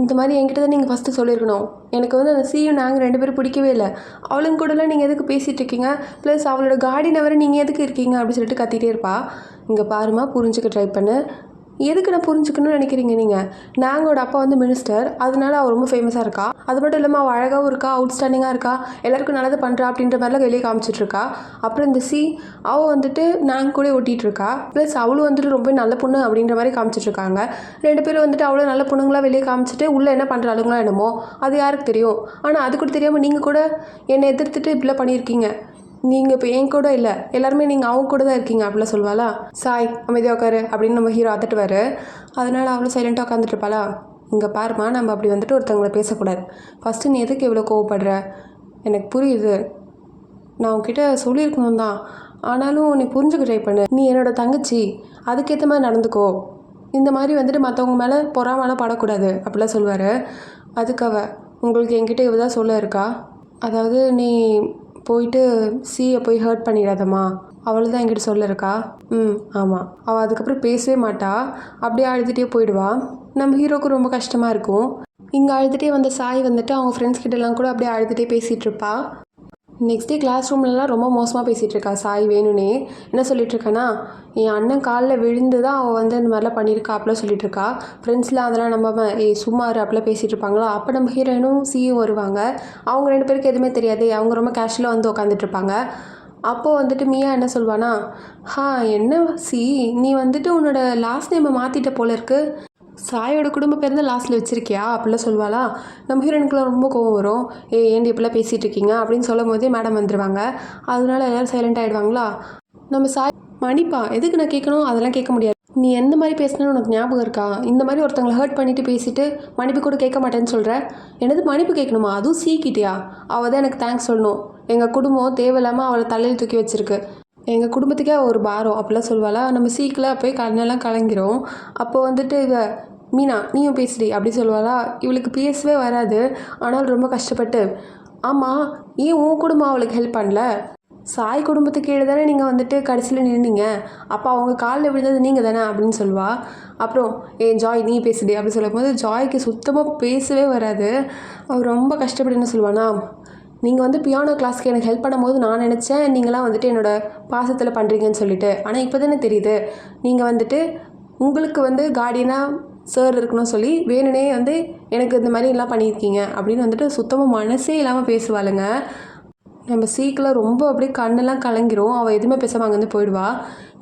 இந்த மாதிரி என்கிட்ட தான் நீங்கள் ஃபஸ்ட்டு சொல்லியிருக்கணும். எனக்கு வந்து அந்த சியும் நாங்கள் 2 பேரும் பிடிக்கவே இல்லை. அவளுங்க கூடலாம் நீங்கள் எதுக்கு பேசிகிட்டு இருக்கீங்க, ப்ளஸ் அவளோட கார்டியனை வர நீங்கள் எதுக்கு இருக்கீங்க அப்படின்னு சொல்லிட்டு கத்திகிட்டே இருப்பா. இங்கே பாருமா, புரிஞ்சுக்க ட்ரை பண்ணு. எதுக்கு நான் புரிஞ்சுக்கணும்னு நினைக்கிறீங்க நீங்கள்? நாங்களோட அப்பா வந்து மினிஸ்டர், அதனால அவள் ரொம்ப ஃபேமஸாக இருக்கா. அது மட்டும் இல்லாமல் அவள் அழகாகவும் இருக்கா, அவுட்ஸ்டாண்டிங்காக இருக்கா, எல்லாருக்கும் நல்லது பண்ணுறா அப்படின்ற மாதிரிலாம் வெளியே காமிச்சிட்ருக்கா. அப்புறம் இந்த சி அவள் வந்துட்டு நாங்கள் கூட ஒட்டிகிட்டு இருக்கா. ப்ளஸ் அவளும் வந்துட்டு ரொம்ப நல்ல பொண்ணு அப்படின்ற மாதிரி காமிச்சிட்ருக்காங்க. 2 பேரும் வந்துட்டு அவ்வளோ நல்ல பொண்ணுங்களாக வெளியே காமிச்சிட்டு உள்ளே என்ன பண்ணுறாளுங்களோ என்னமோ அது யாருக்கு தெரியும். ஆனால் அது கூட தெரியாமல் நீங்கள் கூட என்னை எதிர்த்துட்டு இப்படிலாம் பண்ணியிருக்கீங்க. நீங்கள் இப்போ என் கூட இல்லை, எல்லாருமே நீங்கள் அவங்க கூட தான் இருக்கீங்க அப்படிலாம் சொல்லுவாளா. சாய் அமைதியாக உட்காரு அப்படின்னு நம்ம ஹீரோ அதட்டுவார். அதனால் அவளும் சைலண்ட்டாக உட்காந்துட்டு இருப்பாளா. இங்கே பாருமா, நம்ம அப்படி வந்துட்டு ஒருத்தவங்களை பேசக்கூடாது. ஃபஸ்ட்டு நீ எதுக்கு இவ்வளோ கோவப்படுற? எனக்கு புரியுது, நான் உன்கிட்ட சொல்லியிருக்கணும் தான், ஆனாலும் நீ புரிஞ்சுக்க ட்ரை பண்ணு. நீ என்னோடய தங்கச்சி, அதுக்கேற்ற மாதிரி நடந்துக்கோ. இந்த மாதிரி வந்துட்டு மற்றவங்க மேலே பொறாமலாம் படக்கூடாது அப்படிலாம் சொல்லுவார். அதுக்காக உங்களுக்கு என்கிட்ட இவ தான் சொல்ல இருக்கா, அதாவது நீ போயிட்டு சியை போய் ஹர்ட் பண்ணிடாதம்மா, அவள் தான் என்கிட்ட சொல்ல இருக்கா. ஆமாம். அவள் அதுக்கப்புறம் பேசவே மாட்டா, அப்படியே அழுதுகிட்டே போயிடுவா. நம்ம ஹீரோக்கு ரொம்ப கஷ்டமாக இருக்கும். இங்கே அழுதுகிட்டே வந்த சாய் வந்துட்டு அவங்க ஃப்ரெண்ட்ஸ் கிட்டலாம் கூட அப்படியே அழுதுகிட்டே பேசிகிட்டு இருப்பா. நெக்ஸ்ட் டே கிளாஸ் ரூம்லலாம் ரொம்ப மோசமாக பேசிகிட்டு இருக்கா சாய். வேணும்னே என்ன சொல்லிகிட்ருக்கானா, என் அண்ணன் காலில் விழுந்து தான் அவள் வந்து இந்த மாதிரிலாம் பண்ணியிருக்கா அப்படிலாம் சொல்லிட்டு இருக்கா. ஃப்ரெண்ட்ஸ்லாம் அதெல்லாம் நம்பாம சும்மாரு அப்படிலாம் பேசிகிட்டு இருப்பாங்களா. அப்போ நம்ம ஹீரோயினும் சியும் வருவாங்க. அவங்க 2 பேருக்கு எதுவுமே தெரியாது, அவங்க ரொம்ப கேஷுவலாக வந்து உட்காந்துட்ருப்பாங்க. அப்போது வந்துட்டு மியா என்ன சொல்வானா, என்ன சி, நீ வந்துட்டு உன்னோட லாஸ்ட் நேமை மாற்றிட்ட போல இருக்கு, சாயோட குடும்ப பேர் தான் லாஸ்ட்டில் வச்சுருக்கியா அப்படிலாம் சொல்வாளா. நம்ம ஹீரோயினுக்குலாம் ரொம்ப கோவம் வரும். ஏண்டி இப்படிலாம் பேசிகிட்டு இருக்கீங்க அப்படின்னு சொல்லும் போதே மேடம் வந்துடுவாங்க. அதனால எல்லோரும் சைலண்ட் ஆகிடுவாங்களா. நம்ம சாய் மன்னிப்பா, எதுக்கு நான் கேட்கணும், அதெல்லாம் கேட்க முடியாது. நீ எந்த மாதிரி பேசினு உனக்கு ஞாபகம் இருக்கா? இந்த மாதிரி ஒருத்தவங்களை ஹர்ட் பண்ணிவிட்டு பேசிவிட்டு மன்னிப்பு கூட கேட்க மாட்டேன்னு சொல்கிற. என்னது மன்னிப்பு கேட்கணுமா? அதுவும் சீக்கிட்டியா? அவள் தான் எனக்கு தேங்க்ஸ் சொல்லணும். எங்கள் குடும்பம் தேவையில்லாமல் அவளை தலையில் தூக்கி வச்சுருக்கு, எங்கள் குடும்பத்துக்கே ஒரு பாரம் அப்படிலாம் சொல்வாளா. நம்ம சீக்கிரம் போய் கண்ணெல்லாம் கலங்கிரும். அப்போ வந்துட்டு இவ மீனா நீயும் பேசுடி அப்படி சொல்வாளா. இவளுக்கு பேசவே வராது, ஆனால் ரொம்ப கஷ்டப்பட்டு, ஆமாம் ஏன் உன் குடும்பம் அவளுக்கு ஹெல்ப் பண்ணல? சாய் குடும்பத்துக்கு கீழே தானே நீங்கள் வந்துட்டு கடைசியில் நின்னீங்க, அப்போ அவங்க காலில் விழுந்தது நீங்கள் தானே அப்படின்னு சொல்லுவா. அப்புறம் ஜாய் நீ பேசுடி அப்படி சொல்லும் போது ஜாய்க்கு சுத்தமாக பேசவே வராது. அவர் ரொம்ப கஷ்டப்பட்டு என்ன சொல்லுவானா, நீங்கள் வந்து பியானோ கிளாஸ்க்கு எனக்கு ஹெல்ப் பண்ணும்போது நான் நினச்சேன் நீங்களாம் வந்துட்டு என்னோடய பாசத்தில் பண்ணுறீங்கன்னு சொல்லிட்டு, ஆனால் இப்போ தானே தெரியுது நீங்கள் வந்துட்டு உங்களுக்கு வந்து கார்டியனாக சார் இருக்கணும்னு சொல்லி வேணுனே வந்து எனக்கு இந்த மாதிரி எல்லாம் பண்ணியிருக்கீங்க அப்படின்னு வந்துட்டு சுத்தமாக மனசே இல்லாமல் பேசுவாளுங்க. நம்ம சீக்கிரம் ரொம்ப அப்படியே கண்ணெல்லாம் கலங்கிரும். அவள் எதுவுமே பேசாமல் அங்கேருந்து போயிடுவா.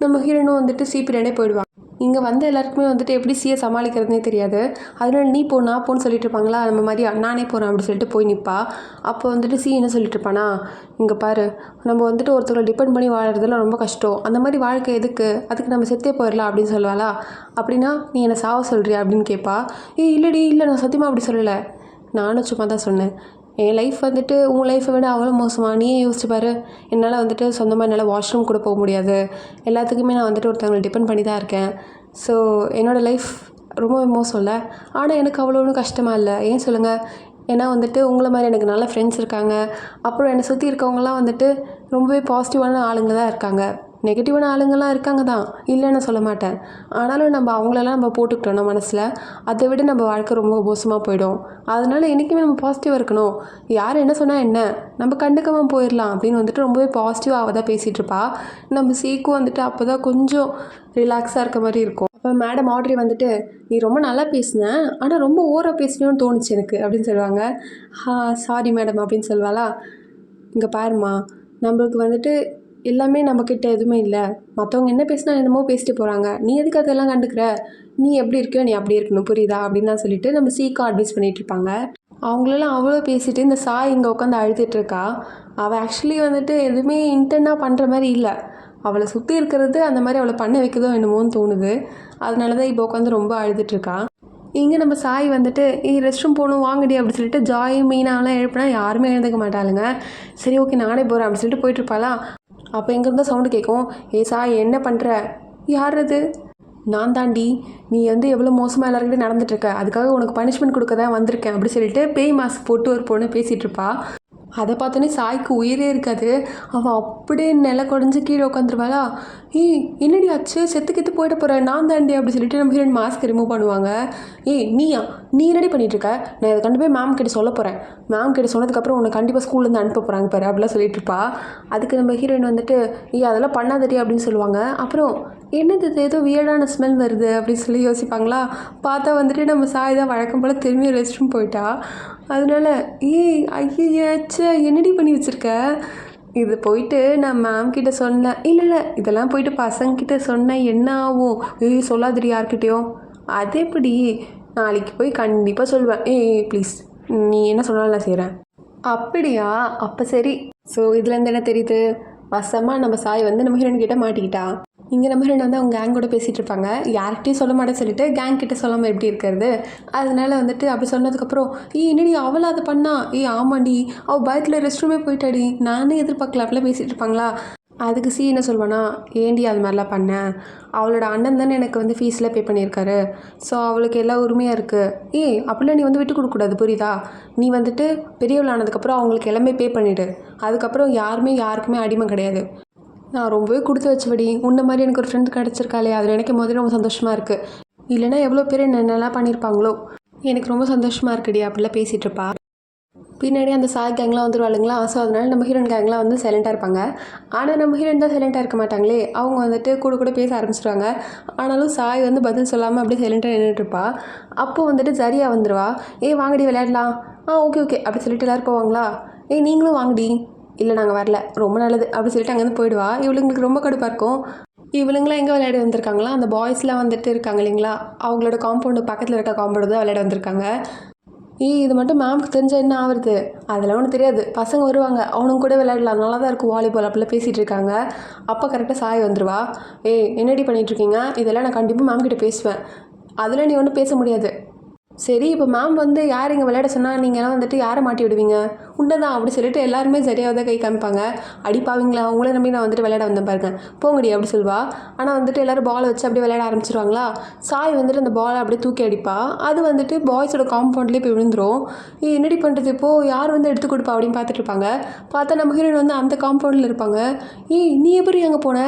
நம்ம ஹீரோனும் வந்துட்டு சீப்பிரண்டே போயிடுவா. இங்கே வந்து எல்லாருக்குமே வந்துட்டு எப்படி சியை சமாளிக்கிறதுனே தெரியாது. அதனால நீ போ நான் போன்னு சொல்லிட்டு இருப்பாங்களா. நம்ம மாதிரி நானே போகிறேன் அப்படி சொல்லிட்டு போய் நிற்பா. அப்போ வந்துட்டு சி என்ன சொல்லிட்டு இருப்பானா, இங்கே பாரு, நம்ம வந்துட்டு ஒருத்தரை டிபெண்ட் பண்ணி வாழறதுலாம் ரொம்ப கஷ்டம், அந்த மாதிரி வாழ்க்கை எதுக்கு, அதுக்கு நம்ம செத்தே போயிடலாம் அப்படின்னு சொல்லுவாளா. அப்படின்னா நீ என்னை சாவ சொல்கிறியா அப்படின்னு கேட்பா. இல்லடி இல்லை, நான் சத்தியமாக அப்படி சொல்லலை, நானும் சும்மா தான் சொன்னேன். என் லைஃப் வந்துட்டு உன் லைஃப்பை விட அவ்வளோ மோசமாக, நீயே யோசிச்சு பாரு. என்னால் வந்துட்டு சொந்தமாக என்னால் வாஷ்ரூம் கூட போக முடியாது, எல்லாத்துக்குமே நான் வந்துட்டு ஒருத்தவங்களை டிபெண்ட் பண்ணி தான் இருக்கேன். ஸோ என்னோடய லைஃப் ரொம்ப மோசம் இல்லை, ஆனால் எனக்கு அவ்வளோ ஒன்றும் கஷ்டமாக இல்லை. ஏன் சொல்லுங்கள்? ஏன்னா வந்துட்டு உங்களை மாதிரி எனக்கு நல்ல ஃப்ரெண்ட்ஸ் இருக்காங்க. அப்புறம் என்னை சுற்றி இருக்கவங்களாம் வந்துட்டு ரொம்பவே பாசிட்டிவான ஆளுங்க தான் இருக்காங்க. நெகட்டிவான ஆளுங்கள்லாம் இருக்காங்க தான், இல்லைன்னு சொல்ல மாட்டேன். ஆனாலும் நம்ம அவங்களெல்லாம் நம்ம போட்டுக்கிட்டோம்னா மனசில், அதை விட நம்ம வாழ்க்கை ரொம்ப மோசமாக போயிடும். அதனால என்றைக்குமே நம்ம பாசிட்டிவாக இருக்கணும். யார் என்ன சொன்னால் என்ன, நம்ம கண்டுக்காமல் போயிடலாம் அப்படின்னு வந்துட்டு ரொம்பவே பாசிட்டிவாக அவள் தான் பேசிகிட்டு இருப்பா. நம்ம சீக்கும் வந்துட்டு அப்போ தான் கொஞ்சம் ரிலாக்ஸாக இருக்க மாதிரி இருக்கும். அப்போ மேடம் ஆட்ரி வந்துட்டு, நீ ரொம்ப நல்லா பேசின, ஆனால் ரொம்ப ஓவராக பேசணும்னு தோணுச்சு எனக்கு அப்படின்னு சொல்லுவாங்க. சாரி மேடம் அப்படின்னு சொல்லுவாளா. இங்கே பாருமா, நம்மளுக்கு வந்துட்டு எல்லாமே நம்மக்கிட்ட எதுவுமே இல்லை, மற்றவங்க என்ன பேசினா என்னமோ பேசிட்டு போகிறாங்க, நீ எதுக்கு அதெல்லாம் கண்டுக்கிற, நீ எப்படி இருக்கியோ நீ அப்படி இருக்கணும் புரியுதா அப்படின்னு தான் சொல்லிட்டு நம்ம சீக்காக அட்வைஸ் பண்ணிகிட்டு இருப்பாங்க. அவங்களெல்லாம் அவ்வளோ பேசிட்டு இந்த சாய் இங்கே உட்காந்து அழுதுட்டுருக்கா. அவள் ஆக்சுவலி வந்துட்டு எதுவுமே இன்டென்டாக பண்ணுற மாதிரி இல்லை, அவளை சுற்றி இருக்கிறது அந்த மாதிரி அவளை பண்ண வைக்கதோ என்னமோன்னு தோணுது. அதனால தான் இப்போ உட்காந்து ரொம்ப அழுதுட்டுருக்கா. இங்கே நம்ம சாய் வந்துட்டு ரெஸ்ட் ரூம் போகணும் வாங்கடி அப்படின்னு சொல்லிட்டு ஜாய் மீனாலாம் எழுப்பினா யாருமே எழுந்துக்க மாட்டாளுங்க. சரி ஓகே நானே போகிறேன் அப்படின்னு சொல்லிட்டு போயிட்டுருப்பாளா. அப்போ எங்கேருந்தா சவுண்டு கேட்கும். சாய் என்ன பண்ணுற? யார் அது? நான் தாண்டி, நீ வந்து எவ்வளோ மோசமாக எல்லாருக்கிட்டே நடந்துட்டுருக்க, அதுக்காக உனக்கு பனிஷ்மெண்ட் கொடுக்க தான் வந்திருக்கேன் அப்படி சொல்லிட்டு பேய் மாஸ்க் போட்டு ஒரு பொண்ணு பேசிகிட்டு இருப்பா. அதை பார்த்தோன்னே சாய்க்கு உயிரே இருக்காது. அவள் அப்படியே நில குடஞ்சி கீழே உட்காந்துருவாளா. ஏய் என்னடி ஆச்சு, செத்து போயிட போகிறேன் நான் தாண்டி அப்படி சொல்லிட்டு நம்ம ஹீரோயின் மாஸ்க் ரிமூவ் பண்ணுவாங்க. ஏய் நீ ரெடி பண்ணிகிட்ருக்க, நான் இதை கண்டு போய் மேம் கிட்ட சொல்ல போகிறேன், மேம் கிட்ட சொன்னதுக்கப்புறம் உன்னை கண்டிப்பாக ஸ்கூல்லேருந்து அனுப்ப போகிறாங்க பாரு அப்படிலாம் சொல்லிட்டு இருப்பா. அதுக்கு நம்ம ஹீரோயின் வந்துட்டு அதெல்லாம் பண்ணாதடி அப்படின்னு சொல்லுவாங்க. அப்புறம் என்னது இது ஏதோ வியர்டான ஸ்மெல் வருது அப்படின்னு சொல்லி யோசிப்பாங்களா. பார்த்தா வந்துட்டு நம்ம சாய் தான் வழக்கம் போல் திரும்பி ரெஸ்ட் ரூம் போயிட்டா. அதனால ஐயாச்சே என்னடி பண்ணி வச்சுருக்க, இது போயிட்டு நான் மேம் கிட்ட சொன்னேன், இல்லை இதெல்லாம் போயிட்டு பசங்கிட்ட சொன்னேன் என்ன ஆகும், சொல்லாதிரி யார்கிட்டையும். அது எப்படி, நாளைக்கு போய் கண்டிப்பாக சொல்லுவேன், ப்ளீஸ் நீ என்ன சொன்னாலும் நான் செய்கிறேன். அப்படியா, அப்போ சரி. ஸோ இதுலேருந்து என்ன தெரியுது, வசமாக நம்ம சாய் வந்து நம்ம ஹீரோயின் கிட்ட மாட்டிக்கிட்டா. இங்கே நம்ம ஹீரோயின் வந்து அவங்க கேங் கூட பேசிகிட்டு இருப்பாங்க, யார்கிட்டையும் சொல்ல மாட்டேன்னு சொல்லிட்டு கேங் கிட்ட சொல்லாமல் எப்படி இருக்கிறது. அதனால வந்துட்டு அப்படி சொன்னதுக்கப்புறம் என்னடி அவளை அதை பண்ணா, ஆமாண்டி அவள் பயத்தில் ரெஸ்ட் ரூமே போயிட்டாடி, நானே எதிர்பார்க்கல அப்படிலாம் பேசிகிட்டு இருப்பாங்களா. அதுக்கு என்ன சொல்வானா, ஏண்டி அது மாதிரிலாம் பண்ணேன், அவளோட அண்ணன் தானே எனக்கு வந்து ஃபீஸில் பே பண்ணியிருக்காரு, ஸோ அவளுக்கு எல்லா உரிமையாக இருக்குது. அப்படிலாம் நீ வந்து விட்டு கொடுக்கக்கூடாது புரியுதா, நீ வந்துட்டு பெரியவள் ஆனதுக்கப்புறம் அவங்களுக்கு எல்லாமே பே பண்ணிவிடு, அதுக்கப்புறம் யாருக்குமே அடிமை கிடையாது. நான் ரொம்பவே கொடுத்து வச்சபடி உன்ன மாதிரி எனக்கு ஒரு ஃப்ரெண்ட் கிடச்சிருக்காளே, அதை நினைக்கும் போது ரொம்ப சந்தோஷமாக இருக்குது. இல்லைனா எவ்வளோ பேர் என்னென்னலாம் பண்ணியிருப்பாங்களோ, எனக்கு ரொம்ப சந்தோஷமாக இருக்குடி அப்படிலாம் பேசிகிட்டு இருப்பா. பின்னாடி அந்த சாய் கேங்லாம் வந்துடுவாளுங்களா. ஸோ அதனால் நம்ம ஹீரோயின் கேங்லாம் வந்து சைலண்ட்டாக இருப்பாங்க. ஆனால் நம்ம ஹீரோயின் தான் சைலண்ட்டாக இருக்க மாட்டாங்களே, அவங்க வந்துட்டு கூட பேச ஆரம்பிச்சிடுவாங்க. ஆனாலும் சாய் வந்து பதில் சொல்லாமல் அப்படியே சைலண்ட்டாக நின்றுட்டுருப்பா. அப்போது வந்துட்டு ஜரியா வந்துடுவா. வாங்கடி விளையாடலாம், ஓகே அப்படி சொல்லிட்டு எல்லோரும் போவாங்களா. நீங்களும் வாங்கடி, இல்லை நாங்கள் வரல, ரொம்ப நல்லது அப்படி சொல்லிட்டு அங்கேருந்து போயிடுவா. இவளுங்களுக்கு ரொம்ப கடுப்பாக இருக்கும். இவளுங்களாம் எங்கே விளையாட வந்திருக்காங்களா, அந்த பாய்ஸ்லாம் வந்துட்டு இருக்காங்க இல்லைங்களா, அவங்களோட காம்பவுண்டு பக்கத்தில் இருக்க காம்பவுண்டு தான் விளையாட வந்திருக்காங்க. இது மட்டும் மேம்க்கு தெரிஞ்சால் என்ன ஆகுறது, அதெல்லாம் ஒன்றும் தெரியாது, பசங்க வருவாங்க அவனுங்க கூட விளையாடலாம், நல்லா தான் இருக்கும் வாலிபால் அப்படிலாம் பேசிகிட்டு இருக்காங்க. அப்போ கரெக்டாக சாய் வந்துடுவா. என்னடி பண்ணிகிட்ருக்கீங்க, இதெல்லாம் நான் கண்டிப்பாக மேம் கிட்டே பேசுவேன், அதில் நீ ஒன்றும் பேச முடியாது. சரி இப்போ மேம் வந்து யார் இங்கே விளையாட சொன்னால் நீங்கள்லாம் வந்துட்டு யாரை மாட்டி விடுவீங்க, உண்டை தான் அப்படி சொல்லிட்டு எல்லாருமே சரியாக தான் கை காமிப்பாங்க. அடிப்பாவீங்களா, அவங்கள நம்பி நான் வந்துட்டு விளையாட வந்தேன் பாருங்க, போங்கடி அப்படி சொல்வா. ஆனால் வந்துட்டு எல்லோரும் பால் வச்சு அப்படியே விளையாட ஆரம்பிச்சிருவாங்களா. சாய் வந்துட்டு அந்த பாலை அப்படியே தூக்கி அடிப்பா, அது வந்துட்டு பாய்ஸோட காம்பவுண்ட்லேயே போய் விழுந்துரும். என்னடி பண்ணுறது இப்போது, யார் வந்து எடுத்து கொடுப்பா அப்படின்னு பார்த்துட்டு இருப்பாங்க. பார்த்தா நம்ம ஹீரோயின் வந்து அந்த காம்பவுண்டில் இருப்பாங்க. நீ எப்படி அங்கே போன,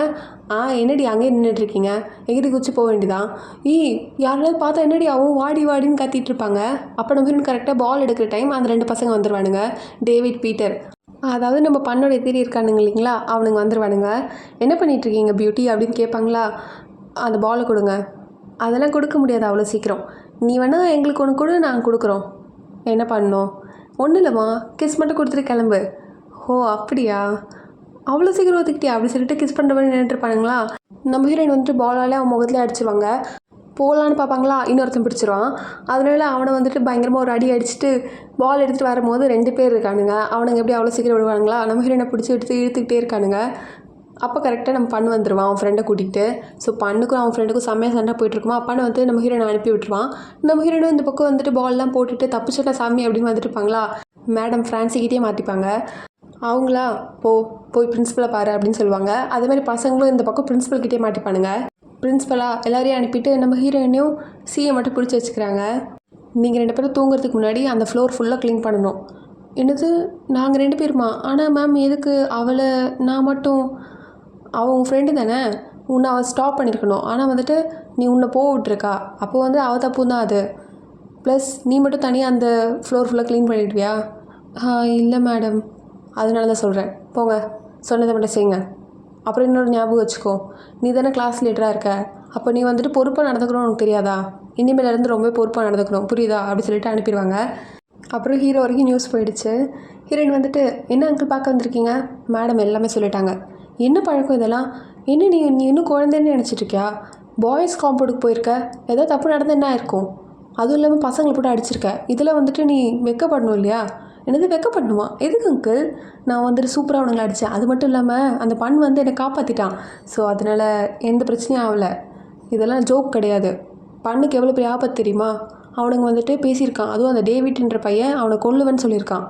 என்னடி அங்கேயே நின்றுட்டுருக்கீங்க, எங்கிட்ட குச்சி போக வேண்டியதான். யாராவது பார்த்தா என்னடி ஆகும், வாடின்னு கத்திட்டு இருப்பாங்க. அப்போ நம்ம ஹீரோயின் கரெக்டாக பால் எடுக்கிற டைம் அந்த 2 பசங்க வந்துடுவானுங்க, டேவிட் பீட்டர், அதாவது நம்ம பண்ணோட எதிரி இருக்கானுங்க இல்லைங்களா, அவனுங்க வந்துடுவானுங்க. என்ன பண்ணிகிட்ருக்கீங்க பியூட்டி அப்படின்னு கேட்பாங்களா. அந்த பாலை கொடுங்க, அதெல்லாம் கொடுக்க முடியாது அவ்வளோ சீக்கிரம், நீ வேணால் எங்களுக்கு ஒன்று கொடு, நாங்கள் கொடுக்குறோம். என்ன பண்ணணும், ஒன்றும் இல்லைம்மா, கிஸ் மட்டும் கொடுத்துட்டு கிளம்பு. அப்படியா, அவ்வளோ சீக்கிரம் ஒத்துக்கிட்டியா அப்படி சொல்லிட்டு கிஸ் பண்ணுற மாதிரி நின்றுட்டுருப்பானுங்களா. நம்ம ஹீரோயின் வந்துட்டு பாலாலே அவன் முகத்துலேயே அடிச்சிருவாங்க. போகலான்னு பார்ப்பாங்களா, இன்னொருத்தன் பிடிச்சிருவான். அதனால அவனை வந்துட்டு பயங்கரமாக ஒரு அடி அடிச்சுட்டு பால் எடுத்துகிட்டு வரும்போது 2 பேர் இருக்கானுங்க, அவனுங்க எப்படி அவ்வளோ சீக்கிரம் விடுவானுங்களா. நம்ம ஹீரோயினை பிடிச்சி இழுத்துக்கிட்டே இருக்கானுங்க. அப்போ கரெக்டாக நம்ம பண்ணு வந்துடுவான் அவன் ஃப்ரெண்டை கூட்டிகிட்டு. ஸோ பண்ணுக்கும் அவன் ஃப்ரெண்டுக்கும் செம்மையாக சண்டை போயிட்டுருக்குமா. அப்பான்னு வந்து நம்ம ஹீரோனை அனுப்பி விட்டுருவான். நம்ம ஹீரோனும் இந்த பக்கம் வந்துட்டு பால்லாம் போட்டுட்டு தப்பிச்சுட்டா சாமி அப்படின்னு வந்துட்டு இருப்பாங்களா. மேடம் ஃப்ரான்சிக்கிட்டே மாட்டிப்பாங்க. அவங்களா போய் பிரின்ஸிபலை பாரு அப்படின்னு சொல்லுவாங்க. அதே மாதிரி பசங்களும் இந்த பக்கம் பிரின்ஸிபல்கிட்டே மாட்டிப்பானுங்க. பிரின்ஸிபலாக எல்லாரையும் அனுப்பிட்டு நம்ம ஹீரோயினையும் சிஏ மட்டும் பிடிச்சி வச்சுக்கிறாங்க. நீங்கள் 2 பேரும் தூங்குறதுக்கு முன்னாடி அந்த ஃப்ளோர் ஃபுல்லாக க்ளீன் பண்ணணும். என்னது, நாங்கள் 2 பேருமா, ஆனால் மேம் எதுக்கு, அவளை நான் மட்டும், அவள் உன் ஃப்ரெண்டு தானே, உன்னை அவள் ஸ்டாப் பண்ணியிருக்கணும், ஆனால் வந்துட்டு நீ உன்னை போக விட்டுருக்கா, அப்போ வந்து அவள் தப்பு தான் அது. ப்ளஸ் நீ மட்டும் தனியாக அந்த ஃப்ளோர் ஃபுல்லாக க்ளீன் பண்ணிடுவியா. இல்லை மேடம், அதனால தான் சொல்கிறேன், போங்க சொன்னதை மட்டும் செய்யுங்க. அப்புறம் இன்னொரு ஞாபகம் வச்சுக்கோ, நீ தானே கிளாஸ் லீடராக இருக்க, அப்போ நீ வந்துட்டு பொறுப்பாக நடந்துக்கணும்னு உனக்கு தெரியாதா, இனிமேலேருந்து ரொம்ப பொறுப்பாக நடந்துக்கணும் புரியுதா அப்படி சொல்லிட்டு அனுப்பிடுவாங்க. அப்புறம் ஹீரோ வரைக்கும் நியூஸ் போயிடுச்சு. ஹீரோயின் வந்துட்டு என்ன அங்கிள் பார்க்க வந்திருக்கீங்க, மேடம் எல்லாமே சொல்லிட்டாங்க. என்ன பழக்கம் இதெல்லாம், என்ன நீ இன்னும் குழந்தைன்னு நினச்சிட்ருக்கியா, பாய்ஸ் காம்பவுண்டுக்கு போயிருக்க, ஏதோ தப்பு நடந்து என்ன ஆயிருக்கும், அதுவும் இல்லாமல் பசங்களை போட்டு அடிச்சிருக்க, இதில் வந்துட்டு நீ வெக்கப்படணும் இல்லையா. என்னது வெக்கப்படணுமா, எதுக்கு அங்கிள், நான் வந்துட்டு சூப்பராக அவனுங்களை அடித்தேன், அது மட்டும் இல்லாமல் அந்த பண் வந்து என்னை காப்பாற்றிட்டான், ஸோ அதனால் எந்த பிரச்சனையும் ஆகலை, இதெல்லாம் ஜோக் கிடையாது, பண்ணுக்கு எவ்வளோ பெரிய ஆபத்து தெரியுமா, அவனுங்க வந்துட்டு பேசியிருக்கான், அதுவும் அந்த டேவிட்ன்ற பையன் அவனை கொல்லுவேன்னு சொல்லியிருக்கான்.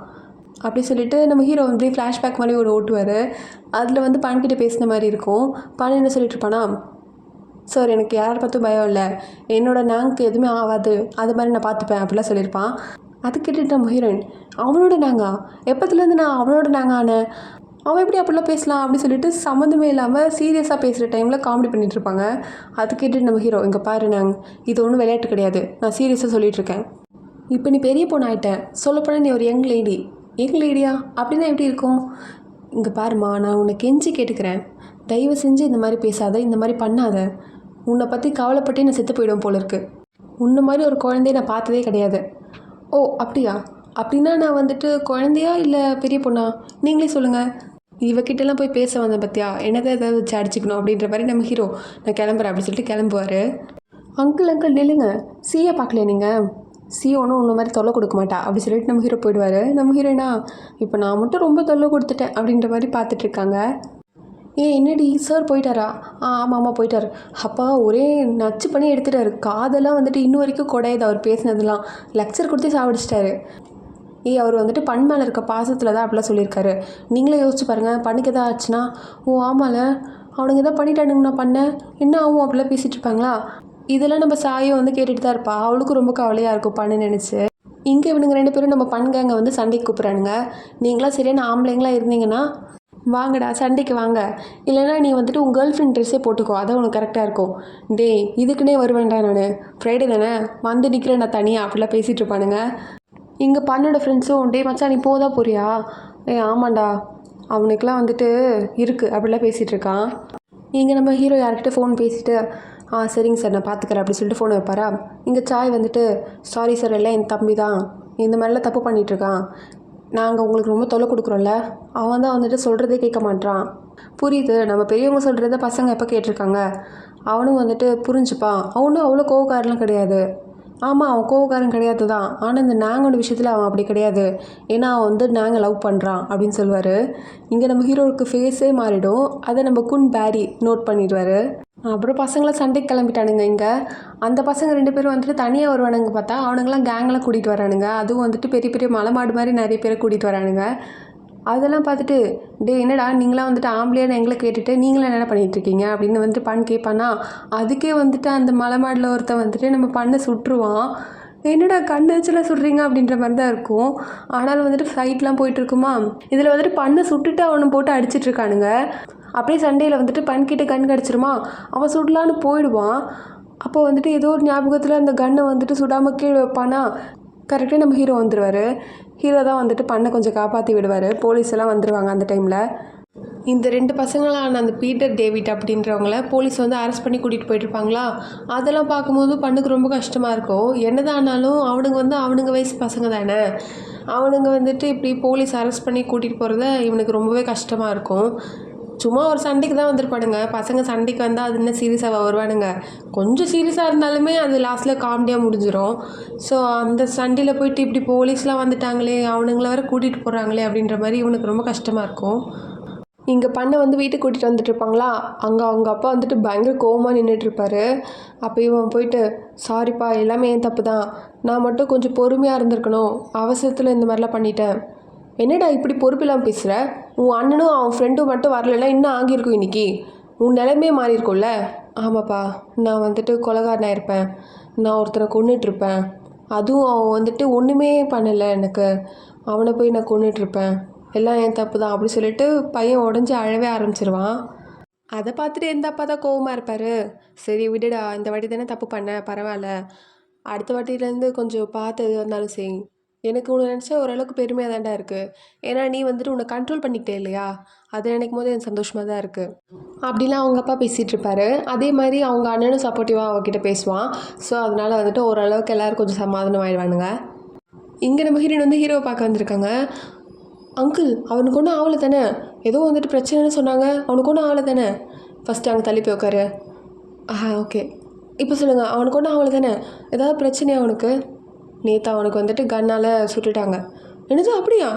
அப்படி சொல்லிட்டு நம்ம ஹீரோ வந்து ஃப்ளாஷ்பேக் மாதிரி ஒரு ஓட்டுவார். அதில் வந்து பன்கிட்ட பேசின மாதிரி இருக்கும். பன் என்ன சொல்லிட்டு இருப்பானா, சார் எனக்கு யாரை பார்த்தும் பயம் இல்லை, என்னோட நாங்க்கு எதுவுமே ஆகாது, அது மாதிரி நான் பார்த்துப்பேன் அப்படிலாம் சொல்லியிருப்பான். அது கேட்டுட்டு நம்ம ஹீரோயின், அவனோட நாங்கா, எப்போத்துலேருந்து நான் அவனோட நாங்க ஆனேன், அவன் எப்படி அப்படிலாம் பேசலாம் அப்படின்னு சொல்லிட்டு சம்மந்தமே இல்லாமல் சீரியஸாக பேசுகிற டைமில் காமெடி பண்ணிகிட்டு இருப்பாங்க. அது கேட்டுட்டு நம்ம ஹீரோ, இங்கே பாரு இது ஒன்றும் விளையாட்டு கிடையாது, நான் சீரியஸாக சொல்லிகிட்ருக்கேன். இப்போ நீ பெரிய பொண்ணு ஆகிட்டேன், சொல்லப்போனால் நீ ஒரு யங் லேடியா அப்படின்னா எப்படி இருக்கும்? இங்கே பாருமா, நான் உன்னை கெஞ்சி கேட்டுக்கிறேன், தயவு செஞ்சு இந்த மாதிரி பேசாத, இந்த மாதிரி பண்ணாத. உன்னை பற்றி கவலைப்பட்டே நான் செத்து போயிடுவேன் போல இருக்கு. உன்னை மாதிரி ஒரு குழந்தைய நான் பார்த்ததே கிடையாது. ஓ அப்படியா? அப்படின்னா நான் வந்துட்டு குழந்தையா இல்லை பெரிய பொண்ணா? நீங்களே சொல்லுங்கள். இவக்கிட்டலாம் போய் பேச வந்தேன் பற்றியா, என்னதான் ஏதாவது வச்சு அடிச்சுக்கணும் அப்படின்ற மாதிரி நம்ம ஹீரோ நான் கிளம்புறேன் அப்படின்னு சொல்லிட்டு கிளம்புவார். அங்கிள் நில்லுங்க, சியை பார்க்கலையா நீங்கள்? சி ஒன்றும் உன்ன மாதிரி தொல்லை கொடுக்க மாட்டா அப்படி சொல்லிட்டு நம்ம ஹீரோ போயிடுவார். நம்ம ஹீரோயினா, இப்போ நான் மட்டும் ரொம்ப தொல்லை கொடுத்துட்டேன் அப்படின்ற மாதிரி பார்த்துட்ருக்காங்க. என்னடி சார் போயிட்டாரா? ஆமாம் போயிட்டார். அப்பா ஒரே நச்சு பண்ணி எடுத்துட்டாரு. காதெல்லாம் வந்துட்டு இன்னும் வரைக்கும் குடையுது அவர் பேசினதுலாம். லெக்சர் கொடுத்து சாவடிச்சிட்டாரு. அவர் வந்துட்டு பண் மேலே இருக்க பாசத்தில் தான் அப்படிலாம் சொல்லியிருக்காரு. நீங்களே யோசிச்சு பாருங்கள், பண்ணுக்கு எதாவது ஆச்சுன்னா, ஓ ஆமாம்ல அவனுங்க எதாவது பண்ணிட்டானுங்க நான் பண்ணேன் என்ன ஆகும் அப்படிலாம் பேசிகிட்டு இருப்பாங்களா? இதெல்லாம் நம்ம சாயும் வந்து கேட்டுட்டு தான் இருப்பா. அவளுக்கும் ரொம்ப கவலையாக இருக்கும் பண்ணு நினச்சி. இங்கே இவனுங்க 2 பேரும் நம்ம பண்ணுங்க வந்து சண்டைக்கு கூப்பிட்றானுங்க. நீங்களாம் சரியான ஆம்பளைங்களாம் இருந்தீங்கன்னா வாங்கடா சண்டைக்கு வாங்க, இல்லைனா நீ வந்துட்டு உங்கள் கேர்ள் ஃப்ரெண்ட் ட்ரெஸ்ஸே போட்டுக்கோ, அதான் உனக்கு கரெக்டாக இருக்கும். இதுக்குன்னே வருவேன்டா நான், ஃப்ரைடே தானே வந்து நிற்கிறேன் நான் தனியாக அப்படிலாம் பேசிகிட்டு இருப்பானுங்க. இங்கே பண்ணோட ஃப்ரெண்ட்ஸும் மச்சான் நீ போதா போறியா? ஆமாண்டா அவனுக்கெலாம் வந்துட்டு இருக்குது அப்படிலாம் பேசிகிட்டு இருக்கான். இங்கே நம்ம ஹீரோ யார்கிட்ட ஃபோன் பேசிவிட்டு சரிங்க சார் நான் பார்த்துக்கிறேன் அப்படி சொல்லிட்டு ஃபோனை வைப்பாரா. இங்கே சாய் வந்துட்டு சாரி சார் எல்லாம் என் தம்பி தான் இந்த மாதிரிலாம் தப்பு பண்ணிகிட்ருக்கான், நாங்கள் உங்களுக்கு ரொம்ப தொல்லை கொடுக்குறோம்ல, அவன் தான் வந்துட்டு சொல்கிறதே கேட்க மாட்டான். புரியுது, நம்ம பெரியவங்க சொல்கிறத பசங்க எப்போ கேட்டிருக்காங்க, அவனும் வந்துட்டு புரிஞ்சுப்பான். அவனும் அவ்வளோ கோவக்காரெலாம் கிடையாது. ஆமாம் அவன் கோவக்காரன் கிடையாது தான், ஆனால் இந்த நாங்களோட விஷயத்தில் அவன் அப்படி கிடையாது, ஏன்னா அவன் வந்து நாங்கள் லவ் பண்ணுறான் அப்படின்னு சொல்லுவார். இங்கே நம்ம ஹீரோவுக்கு ஃபேஸே மாறிடும். அதை நம்ம குன் பேரி நோட் பண்ணிடுவார். அப்புறம் பசங்களாம் சண்டைக்கு கிளம்பிட்டானுங்க. இங்கே அந்த பசங்க 2 பேரும் வந்துட்டு தனியாக வருவானுங்க, பார்த்தா அவனுங்களாம் கேங்கெலாம் கூட்டிகிட்டு வரானுங்க. அதுவும் வந்துட்டு பெரிய பெரிய மலை மாடு மாதிரி நிறைய பேரை கூட்டிகிட்டு வரானுங்க. அதெல்லாம் பார்த்துட்டு என்னடா நீங்களாம் வந்துட்டு ஆம்பளையான்னு எங்களை கேட்டுட்டு நீங்களாம் என்ன பண்ணிகிட்ருக்கீங்க அப்படின்னு வந்துட்டு பண்ணு கேட்பானா. அதுக்கே வந்துட்டு அந்த மலை மாடில் ஒருத்தன் வந்துட்டு நம்ம பண்ணை சுட்டுருவான். என்னடா கண்ணு வச்சுலாம் சுடுறீங்க அப்படின்ற மாதிரி தான் இருக்கும். ஆனாலும் வந்துட்டு ஃபைட்லாம் போயிட்டுருக்குமா, இதில் வந்துட்டு பண்ணை சுட்டுட்டு அவனை போட்டு அடிச்சிட்ருக்கானுங்க. அப்படியே சண்டையில் வந்துட்டு பண்கிட்ட கண் கிடச்சிருமா, அவன் சுடலான்னு போயிடுவான். அப்போ வந்துட்டு ஏதோ ஒரு ஞாபகத்தில் அந்த கன்னை வந்துட்டு சுடாமல் கீழே வைப்பானா, கரெக்டாக நம்ம ஹீரோ வந்துடுவார். ஹீரோ தான் வந்துட்டு பண்ணை கொஞ்சம் காப்பாற்றி விடுவார். போலீஸ் எல்லாம் வந்துடுவாங்க அந்த டைமில். இந்த 2 பசங்களான அந்த பீட்டர் டேவிட் அப்படின்றவங்கள போலீஸ் வந்து அரெஸ்ட் பண்ணி கூட்டிகிட்டு போயிட்டுருப்பாங்களா. அதெல்லாம் பார்க்கும்போது பண்ணுக்கு ரொம்ப கஷ்டமாக இருக்கும். என்னதான் ஆனாலும் அவனுங்க வந்து அவனுங்க வயசு பசங்க தானே, அவனுங்க வந்துட்டு இப்படி போலீஸ் அரெஸ்ட் பண்ணி கூட்டிகிட்டு போகிறத இவனுக்கு ரொம்பவே கஷ்டமாக இருக்கும். சும்மா ஒரு சண்டைக்கு தான் வந்திருப்பானுங்க பசங்க. சண்டைக்கு வந்தால் அது என்ன சீரியஸாக வருவானுங்க, கொஞ்சம் சீரியஸாக இருந்தாலுமே அது லாஸ்ட்டில் காமெடியாக முடிஞ்சிடும். ஸோ அந்த சண்டையில் போயிட்டு இப்படி போலீஸ்லாம் வந்துட்டாங்களே, அவனுங்கள வேறு கூட்டிகிட்டு போகிறாங்களே அப்படின்ற மாதிரி இவனுக்கு ரொம்ப கஷ்டமாக இருக்கும். இங்கே பண்ணை வந்து வீட்டுக்கு கூட்டிகிட்டு வந்துட்டுருப்பாங்களா, அங்கே அவங்க அப்பா வந்துட்டு பயங்கர கோவமாக நின்றுட்டுருப்பாரு. அப்போ இவன் போயிட்டு சாரிப்பா எல்லாமே என் தப்பு தான், நான் மட்டும் கொஞ்சம் பொறுமையாக இருந்திருக்கணும், அவசரத்தில் இந்த மாதிரிலாம் பண்ணிட்டேன். என்னடா இப்படி பொறுப்பில்லாமல் பேசுகிற, உன் அண்ணனும் அவன் ஃப்ரெண்டும் மட்டும் வரலைன்னா இன்னும் ஆகியிருக்கும் இன்றைக்கி, உன் நிலைமையே மாறி இருக்கும்ல. ஆமாப்பா நான் வந்துட்டு கொலைகாரனாக இருப்பேன், நான் ஒருத்தரை கொன்னுட்ருப்பேன், அதுவும் அவன் வந்துட்டு ஒன்றுமே பண்ணலை எனக்கு, அவனை போய் நான் கொன்னுட்ருப்பேன், எல்லாம் என் தப்பு தான் அப்படி சொல்லிட்டு பையன் உடஞ்சி அழவே ஆரம்பிச்சிருவான். அதை பார்த்துட்டு எந்த அப்பா தான் கோவமாக இருப்பார். சரி விடுடா, இந்த வாட்டி தானே தப்பு பண்ண, பரவாயில்ல, அடுத்த வாட்டிலேருந்து கொஞ்சம் பார்த்து இருந்தாலும் சரி, எனக்கு உன்னை நினச்சா ஓரளவுக்கு பெருமையாக தான்டா இருக்குது, ஏன்னா நீ வந்துட்டு உன்னை கண்ட்ரோல் பண்ணிக்கிட்டே இல்லையா, அதை நினைக்கும் போது எனக்கு சந்தோஷமாக தான் இருக்குது அப்படிலாம் அவங்க அப்பா பேசிகிட்டு இருப்பாரு. அதே மாதிரி அவங்க அண்ணனும் சப்போர்ட்டிவாக அவகிட்ட பேசுவான். ஸோ அதனால் வந்துட்டு ஓரளவுக்கு எல்லோரும் கொஞ்சம் சமாதானம் ஆயிடுவானுங்க. இங்கே நம்ம ஹீரோயின் வந்து ஹீரோவை பார்க்க வந்திருக்காங்க. அங்கிள் அவனுக்கு ஒன்றும் ஆகலை தானே, ஏதோ வந்துட்டு பிரச்சனைன்னு சொன்னாங்க, அவனுக்கு ஒன்றும் ஆகலை தானே, ஃபஸ்ட்டு அங்கே தள்ளி போய் உட்காரு. ஓகே இப்போ சொல்லுங்கள், அவனுக்கு ஒன்றும் ஆகலை தானே, ஏதாவது பிரச்சனையா அவனுக்கு? நேற்று அவனுக்கு வந்துட்டு கன்னால் சுட்டுட்டாங்க. என்னது அப்படியா?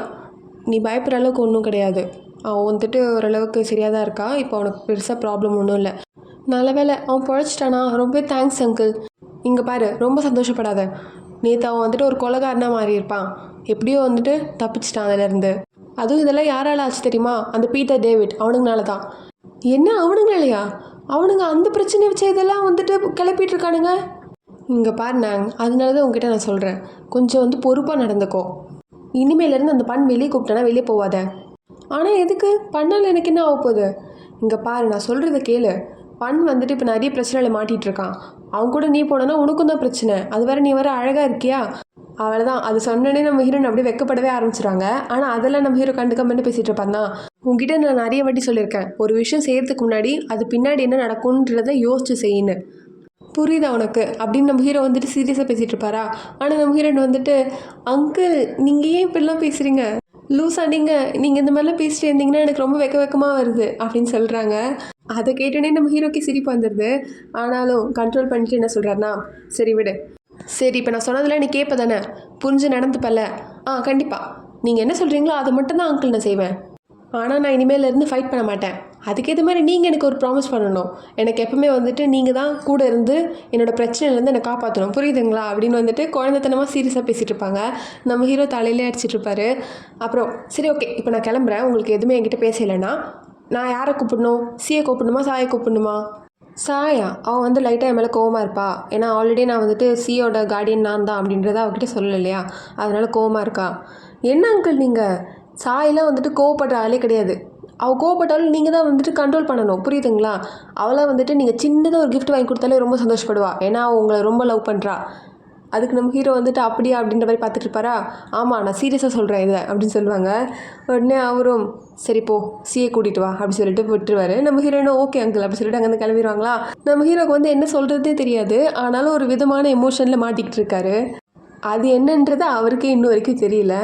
நீ பயப்படுற அளவுக்கு ஒன்றும் கிடையாது, அவன் வந்துட்டு ஓரளவுக்கு சரியாக தான் இருக்கா, இப்போ அவனுக்கு பெருசாக ப்ராப்ளம் ஒன்றும் இல்லை. நல்ல வேலை அவன் பொழைச்சிட்டானா, ரொம்ப தேங்க்ஸ் அங்கிள். இங்கே பாரு ரொம்ப சந்தோஷப்படாத, நேற்று அவன் வந்துட்டு ஒரு கொலைகாரனாக மாறி இருப்பான், எப்படியோ வந்துட்டு தப்பிச்சிட்டான் அதிலேருந்து. அதுவும் இதெல்லாம் யாரால ஆச்சு தெரியுமா, அந்த பீட்டர் டேவிட் அவனுங்கனால தான். என்ன அவனுங்களையா? அவனுங்க அந்த பிரச்சனையை வச்சு இதெல்லாம் வந்துட்டு கிளப்பிட்டு இருக்கானுங்க. இங்கே பாரு அதனால தான் உங்ககிட்ட நான் சொல்கிறேன், கொஞ்சம் வந்து பொறுப்பாக நடந்துக்கோ, இனிமேலேருந்து அந்த வெளியே கூப்பிட்டேன்னா வெளியே போவாத. ஆனால் எதுக்கு பண்ணால் எனக்கு என்ன ஆக போகுது? இங்கே பாரு, நான் சொல்கிறத கேளு. வந்துட்டு இப்போ நிறைய பிரச்சனையில் மாட்டிகிட்டு இருக்கான். அவன் கூட நீ போனோன்னா உனக்கும் தான் பிரச்சனை. அது வேறு நீ வேறு அழகாக இருக்கியா? அவ்வளோதான். அது சொன்னோடனே நம்ம ஹீரோயின் அப்படியே வெக்கப்படவே ஆரம்பிச்சிடுறாங்க. ஆனால் அதெல்லாம் நம்ம ஹீரோ கண்டுக்காம பேசிகிட்டு இருப்பாருனா, உங்ககிட்ட நான் நிறைய வாட்டி சொல்லியிருக்கேன், ஒரு விஷயம் செய்கிறதுக்கு முன்னாடி அது பின்னாடி என்ன நடக்கும்ன்றதை யோசிச்சு செய்யணும். புரியுதா உனக்கு? அப்படின்னு நம்ம ஹீரோ வந்துட்டு சீரியஸாக பேசிகிட்டு இருப்பாரா? ஆனால் நம்ம ஹீரோயின் வந்துட்டு, அங்கிள் நீங்கள் ஏன் இப்படிலாம் பேசுகிறீங்க? லூஸா நீங்கள் இந்த மாதிரிலாம் பேசிட்டு இருந்தீங்கன்னா எனக்கு ரொம்ப வெக்கமாக வருது அப்படின்னு சொல்கிறாங்க. அதை கேட்டோடனே நம்ம ஹீரோக்கு சிரிப்பு வந்துடுது. ஆனாலும் கண்ட்ரோல் பண்ணிட்டு என்ன சொல்கிறாருன்னா, சரி விடு, சரி இப்போ நான் சொன்னதில் நீ கேட்ப தானே, புரிஞ்சு நடந்துப்பல? கண்டிப்பாக நீங்கள் என்ன சொல்கிறீங்களோ அதை மட்டும்தான் அங்கிள் நான் செய்வேன். ஆனால் நான் இனிமேலேருந்து ஃபைட் பண்ண மாட்டேன். அதுக்கேற்ற மாதிரி நீங்கள் எனக்கு ஒரு ப்ராமிஸ் பண்ணணும். எனக்கு எப்பவுமே வந்துட்டு நீங்கள் தான் கூட இருந்து என்னோடய பிரச்சனையிலேருந்து என்னை காப்பாற்றணும், புரியுதுங்களா? அப்படின்னு வந்துட்டு குழந்தைத்தனமாக சீரியஸாக பேசிகிட்டு இருப்பாங்க. நம்ம ஹீரோ தலையிலே அடிச்சிட்ருப்பாரு. அப்புறம் சரி ஓகே, இப்போ நான் கிளம்புறேன், உங்களுக்கு எதுவுமே என்கிட்ட பேசலைன்னா நான் யாரை கூப்பிடணும்? சியை கூப்பிடணுமா சாயை கூப்பிடணுமா? சாயா. அவன் வந்து லைட்டாக என் மேலே கோவமாக இருப்பா. ஏன்னா ஆல்ரெடி நான் வந்துட்டு சியோட கார்டியன் நான் தான் அப்படின்றத அவகிட்ட சொல்லலை இல்லையா, அதனால் கோவமாக இருக்கா. என்ன அங்கிள் நீங்கள்? சாயெல்லாம் வந்துட்டு கோவப்படுற ஆளே கிடையாது. அவள் கோவப்பட்டாலும் நீங்கள் தான் வந்துட்டு கண்ட்ரோல் பண்ணணும், புரியுதுங்களா? அவளை வந்துட்டு நீங்கள் சின்னதாக ஒரு கிஃப்ட் வாங்கி கொடுத்தாலே ரொம்ப சந்தோஷப்படுவா. ஏன்னா அவள் உங்களை ரொம்ப லவ் பண்ணுறா. அதுக்கு நம்ம ஹீரோ வந்துட்டு அப்படியா அப்படின்ற மாதிரி பார்த்துட்டு இருப்பாரா. ஆமாம், நான் சீரியஸாக சொல்கிறேன் இதை அப்படின்னு சொல்லுவாங்க. உடனே அவரும் சரி போ, சிஏ கூட்டிகிட்டு வா அப்படின்னு சொல்லிட்டு விட்டுருவாரு. நம்ம ஹீரோயினும் ஓகே அங்கிள் அப்படி சொல்லிட்டு அங்கேருந்து கிளம்பிடுவாங்களா. நம்ம ஹீரோக்கு வந்து என்ன சொல்கிறதே தெரியாது. ஆனாலும் ஒரு விதமான எமோஷனில் மாட்டிக்கிட்டு இருக்காரு. அது என்னன்றது அவருக்கே இன்னும் வரைக்கும் தெரியல.